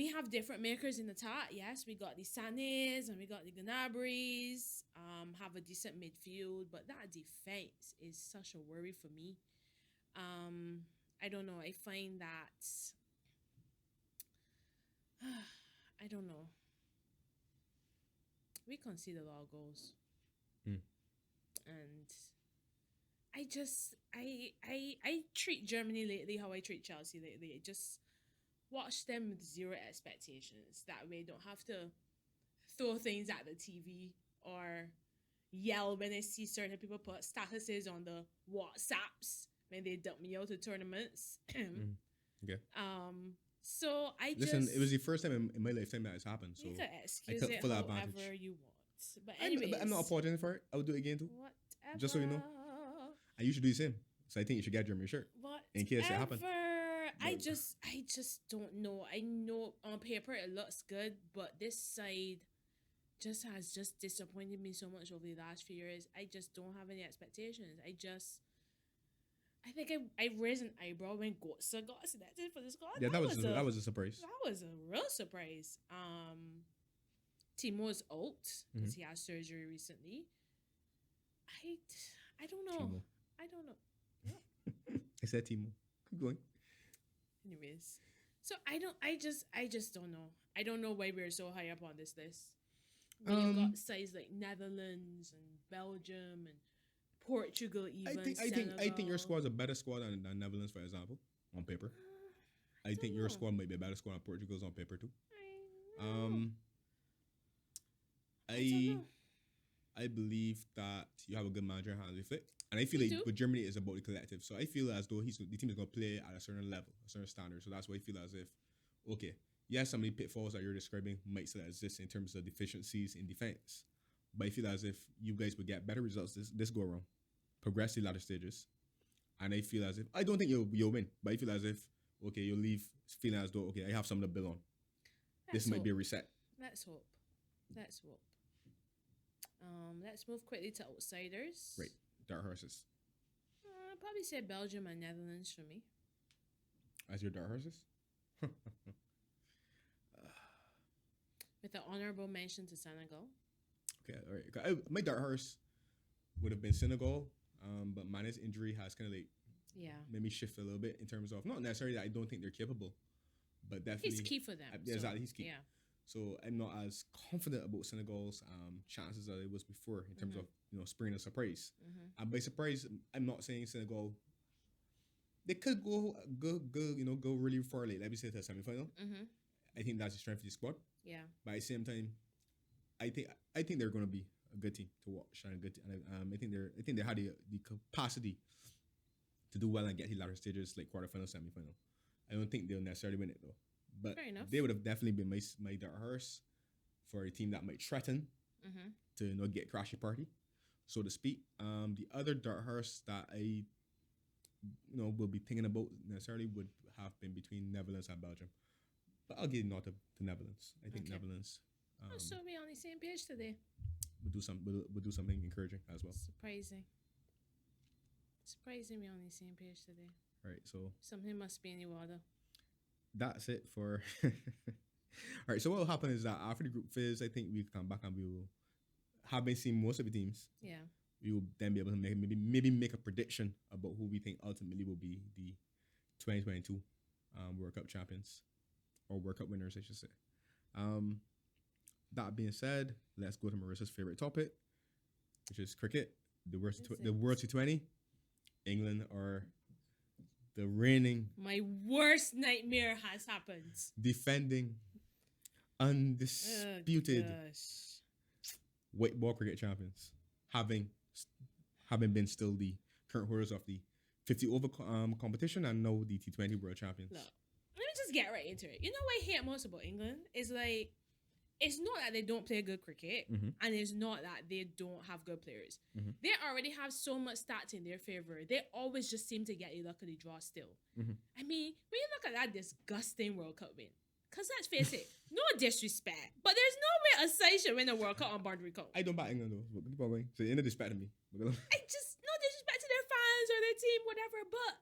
have different makers in the top. Yes, we got the Sanes and we got the Gnabry's. Have a decent midfield, but that defense is such a worry for me. I don't know. I find that I don't know. We concede a lot of goals. And I treat Germany lately how I treat Chelsea lately. I just watch them with zero expectations. That way I don't have to throw things at the TV or yell when I see certain people put statuses on the WhatsApps when they dump me out of tournaments. Okay. So Listen, it was the first time in my lifetime that has happened. So you can excuse I took it full however advantage. you want. But anyways, I'm not apologizing for it. I will do it again too. Whatever. Just so you know. And you should do the same. So I think you should get Germany shirt. In case it happens. I just don't know. I know on paper it looks good, but this side has disappointed me so much over the last few years. I just don't have any expectations. I think I raised an eyebrow when Götze got selected for the squad. Yeah, that was a surprise. That was a real surprise. Timo's out because he had surgery recently. I don't know. Timo. I don't know. I said Timo. Keep going. Anyways, so I just don't know. I don't know why we're so high up on this list. We've got sides like Netherlands and Belgium and Portugal even. I think your squad's a better squad than Netherlands, for example, on paper. I think your squad might be a better squad than Portugal's on paper too. I believe that you have a good manager, Hansi Flick, and I feel like with Germany is about the collective. So I feel as though the team is going to play at a certain level, a certain standard. So that's why I feel as if, okay, yes, some of the pitfalls that you're describing might still exist in terms of deficiencies in defense, but I feel as if you guys would get better results this go around, progress to latter stages, and I feel as if I don't think you'll win, but I feel as if you'll leave feeling as though I have something to build on. This might be a reset. Let's hope. Let's move quickly to outsiders. Right. Dark horses. I'd probably say Belgium and Netherlands for me. As your dark horses? With an honorable mention to Senegal. Okay, all right. My dark horse would have been Senegal, but Mane's injury has kind of like made me shift a little bit in terms of not necessarily that I don't think they're capable, but definitely He's key for them. Exactly, he's key. Yeah. So I'm not as confident about Senegal's chances as I was before in terms of springing a surprise. And by surprise, I'm not saying Senegal. They could go really far late. Let me say to the semifinal. I think that's the strength of the squad. Yeah. But at the same time, I think they're going to be a good team to watch and a good team. And I think they had the capacity to do well and get to latter stages like quarterfinal, semifinal. I don't think they'll necessarily win it though. But they would have definitely been my dark horse for a team that might threaten to get crashy party, so to speak. The other dark horse that I will be thinking about necessarily would have been between Netherlands and Belgium. But I'll give not to Netherlands. I think Netherlands. So we're on the same page today. We'll do something encouraging as well. Surprising we're on the same page today. Right, so something must be in the water. That's it for. All right, so what will happen is that after the group phase, I think we come back and we will have been seeing most of the teams. Yeah. We will then be able to maybe make a prediction about who we think ultimately will be the 2022 World Cup champions or World Cup winners, I should say. That being said, let's go to Marissa's favorite topic, which is cricket. The World T20, England are the reigning. My worst nightmare has happened. Defending, undisputed white ball cricket champions, having been still the current holders of the 50 over competition and now the T20 world champions. Look, let me just get right into it. You know what I hate most about England is like, it's not that they don't play good cricket, and it's not that they don't have good players. They already have so much stats in their favor. They always just seem to get a luck of the draw still. I mean, when you look at that disgusting World Cup win, because let's face it, no disrespect, but there's no way a side should win a World Cup on boundary code. I don't back England though. Keep on going. So you're not disrespecting me. I just, no disrespect to their fans or their team, whatever, but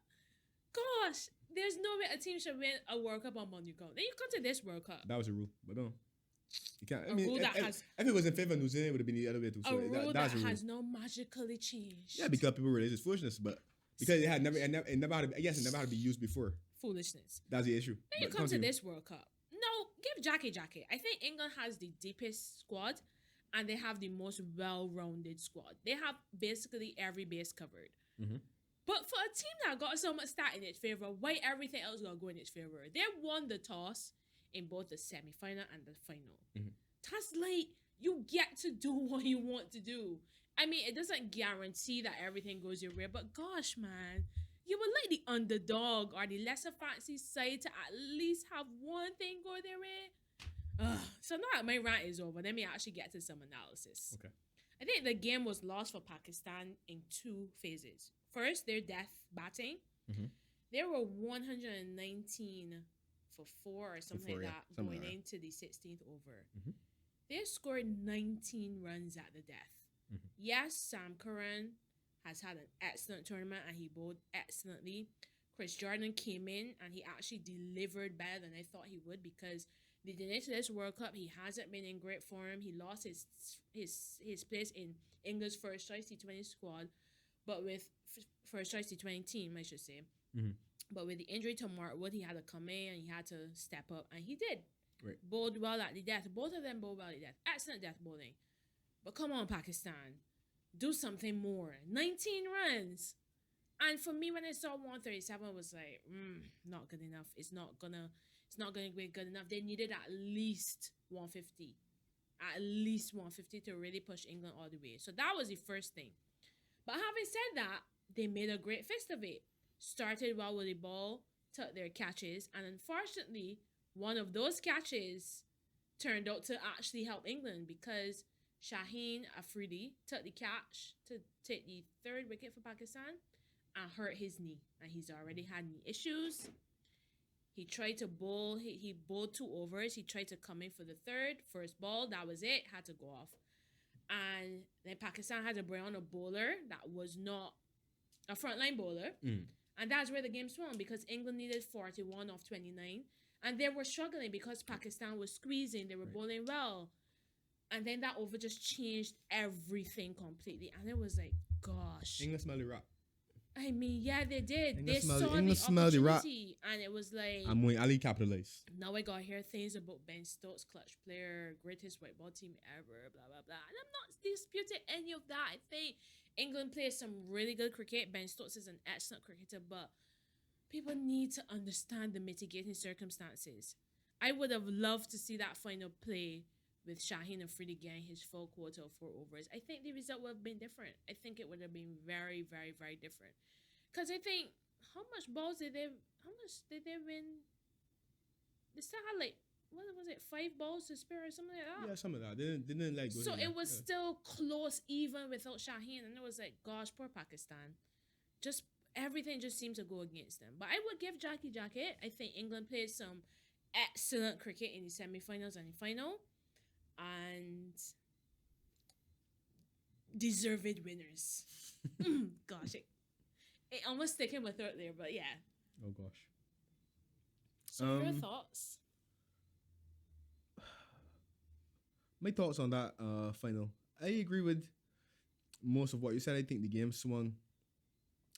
gosh, there's no way a team should win a World Cup on boundary code. Then you come to this World Cup. That was a rule, but no. You can't. I mean, if it was in favor of New Zealand, it would have been the other way too. So a rule that has not magically changed. Yeah, because people realize it's foolishness, but because it never had to be used before. Foolishness. That's the issue. Then you come to this World Cup. No, give Jackie. I think England has the deepest squad, and they have the most well-rounded squad. They have basically every base covered. But for a team that got so much stat in its favor, why everything else got to go in its favor? They won the toss in both the semi-final and the final. That's like, you get to do what you want to do. I mean, it doesn't guarantee that everything goes your way, but gosh, man, you would like the underdog or the lesser fancy side to at least have one thing go their way. So now that my rant is over, let me actually get to some analysis. Okay. I think the game was lost for Pakistan in two phases. First, their death batting. They were 119 for 4 or something like that going into the 16th over. They scored 19 runs at the death. Yes, Sam Curran has had an excellent tournament and he bowled excellently. Chris Jordan came in and he actually delivered better than I thought he would, because the day to this World Cup, he hasn't been in great form. He lost his place in England's first choice T20 squad, but with first choice T20 team, I should say. But with the injury to Mark Wood, he had to come in and he had to step up, and he did. Right. Bowled well at the death. Both of them bowled well at the death. Excellent death bowling. But come on, Pakistan. Do something more. 19 runs. And for me, when I saw 137, I was like, not good enough. It's not gonna be good enough. They needed at least 150. At least 150 to really push England all the way. So that was the first thing. But having said that, they made a great fist of it. Started well with the ball, took their catches, and unfortunately, one of those catches turned out to actually help England, because Shaheen Afridi took the catch to take the third wicket for Pakistan and hurt his knee, and he's already had knee issues. He tried to bowl, he bowled 2 overs, he tried to come in for the third, first ball, that was it, had to go off. And then Pakistan had to bring on a bowler that was not a frontline bowler. And that's where the game swung because England needed 41 off 29. And they were struggling because Pakistan was squeezing. They were bowling well. And then that over just changed everything completely. And it was like, gosh. England smelled the rat. I mean, yeah, they did. England They smelled- saw England the smelled the rat. opportunity. And it was like... And Moeen Ali capitalized. Now I got to hear things about Ben Stokes, clutch player, greatest white ball team ever, blah, blah, blah. And I'm not disputing any of that. I think England plays some really good cricket. Ben Stokes is an excellent cricketer, but people need to understand the mitigating circumstances. I would have loved to see that final play with Shaheen Afridi getting his full quota of 4 overs. I think the result would have been different. I think it would have been very, very, very different. Because I think, how much did they win? They still had like, what was it, 5 balls to spare or something like that? Yeah, some of that. They didn't like. So it was still close even without Shaheen. And it was like, gosh, poor Pakistan. Just everything just seemed to go against them. But I would give Jackie Jacket. I think England played some excellent cricket in the semi-finals and the final. And deserved winners. Gosh, it almost sticking my throat there, but yeah. Oh gosh. So your thoughts? My thoughts on that final. I agree with most of what you said. I think the game swung.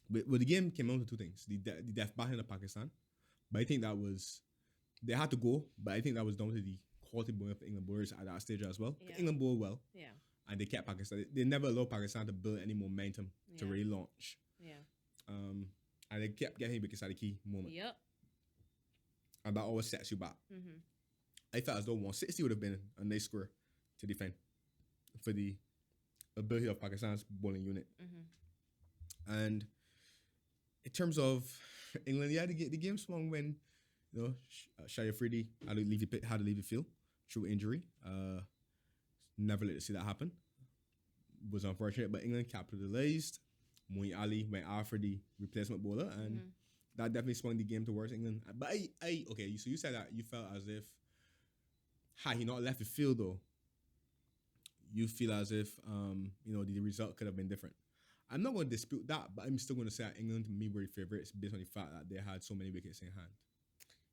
Well, the game came down to 2 things: the death batting of Pakistan, but I think that was they had to go. But I think that was down to the quality bowling of the England bowlers at that stage as well. Yeah. England bowled well, Yeah. and they kept Pakistan. They never allowed Pakistan to build any momentum to really launch. Yeah. And they kept getting wickets at the key moment. Yep. And that always sets you back. Mm-hmm. I felt as though 160 would have been a nice score to defend for the ability of Pakistan's bowling unit. Mm-hmm. And in terms of England, yeah, the game swung when Shaheen Afridi had to leave the field through injury. Never let to see that happen. Was unfortunate, but England capitalized. Moeen Ali went after the replacement bowler, and that definitely swung the game towards England. But okay, so you said that you felt as if had he not left the field though, you feel as if the result could have been different. I'm not going to dispute that, but I'm still going to say that England to me were the favourites based on the fact that they had so many wickets in hand.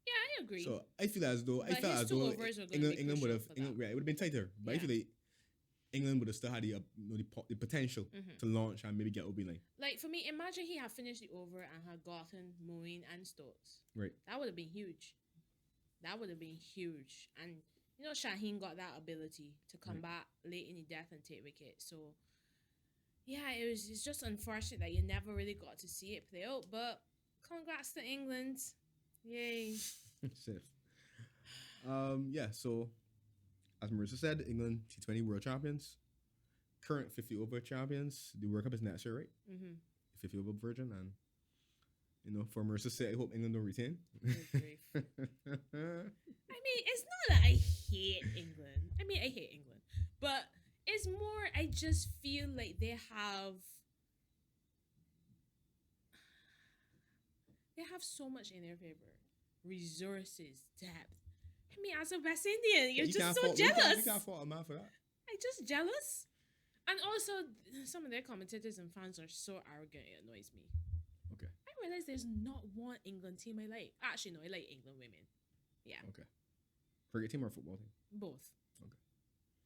Yeah, I agree. So I feel as though England would have it would have been tighter, but I feel like England would have still had the potential to launch and maybe get OB line. Like for me, imagine he had finished the over and had gotten Moeen and Stokes. Right. That would have been huge. And Shaheen got that ability to come back late in the death and take wickets. So yeah, it's just unfortunate that you never really got to see it play out. But congrats to England. Yay. Safe. So as Marissa said, England T20 World Champions, current 50 over champions. The World Cup is next year, right? 50 over version, and for Marissa's sake, I hope England will retain. I mean, it's not that I hate England. I hate England, but it's more I just feel like they have so much in their favor, resources, depth. I mean, as a West Indian, you're just so jealous. You can't fault a man for that. I'm just jealous. And also, some of their commentators and fans are so arrogant, it annoys me. Okay. I realize there's not one England team I like. Actually, no, I like England women. Yeah. Okay. Cricket team or football team? Both. Okay.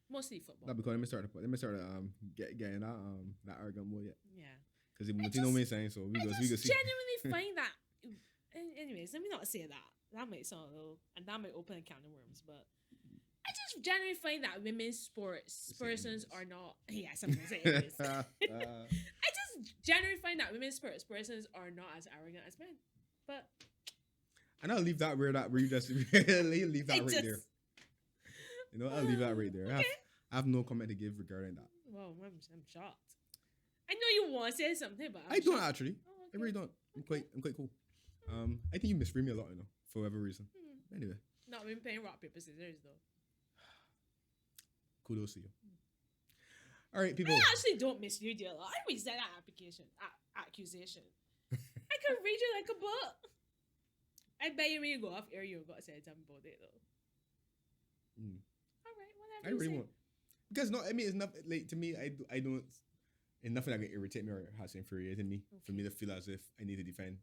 Mostly football. No, because let me start getting that arrogant boy yet. Yeah. Because you know me saying so. We go see. Genuinely find that. Anyways, let me not say that. That might sound a little, and that might open a can of worms, but I just genuinely find that women's sports persons are not. Yes, I'm gonna say it. I just genuinely find that women's sports persons are not as arrogant as men. But and I'll leave that where you just leave that right there. I'll leave that right there. Okay. I have no comment to give regarding that. Well, I'm shocked. I know you want to say something, but I don't actually. Oh, okay. I really don't. I'm quite cool. I think you misread me a lot, for whatever reason. Anyway. Not been playing rock, paper, scissors, though. Kudos to you. All right, people. I actually don't misread you a lot. I resent that accusation. I can read you like a book. I bet you when you go off air, you're going to say something about it, though. All right, whatever. I really won't. Because no, I mean, it's not like to me. I don't. It's nothing that can irritate me or has infuriated me. For me to feel as if I need to defend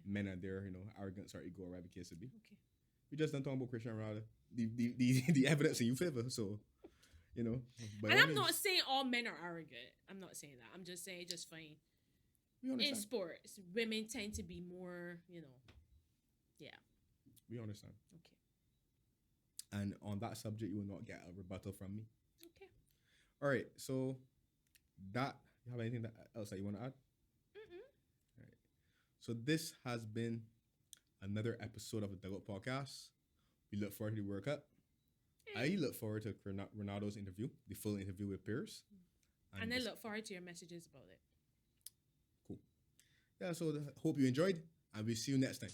men are there, arrogance or ego or whatever the case would be. Okay. We just don't talk about Cristiano Ronaldo. The evidence in you favor, so But and I'm not saying all men are arrogant. I'm not saying that. I'm just saying just fine. In sports, women tend to be more, yeah. We understand. Okay. And on that subject, you will not get a rebuttal from me. Okay. All right. So that, you have anything else that you want to add? All right. So this has been another episode of the Dugout Podcast. We look forward to the World Cup. I look forward to Ronaldo's interview, the full interview with Piers. And I look forward to your messages about it. Cool. Yeah, so hope you enjoyed, and we'll see you next time.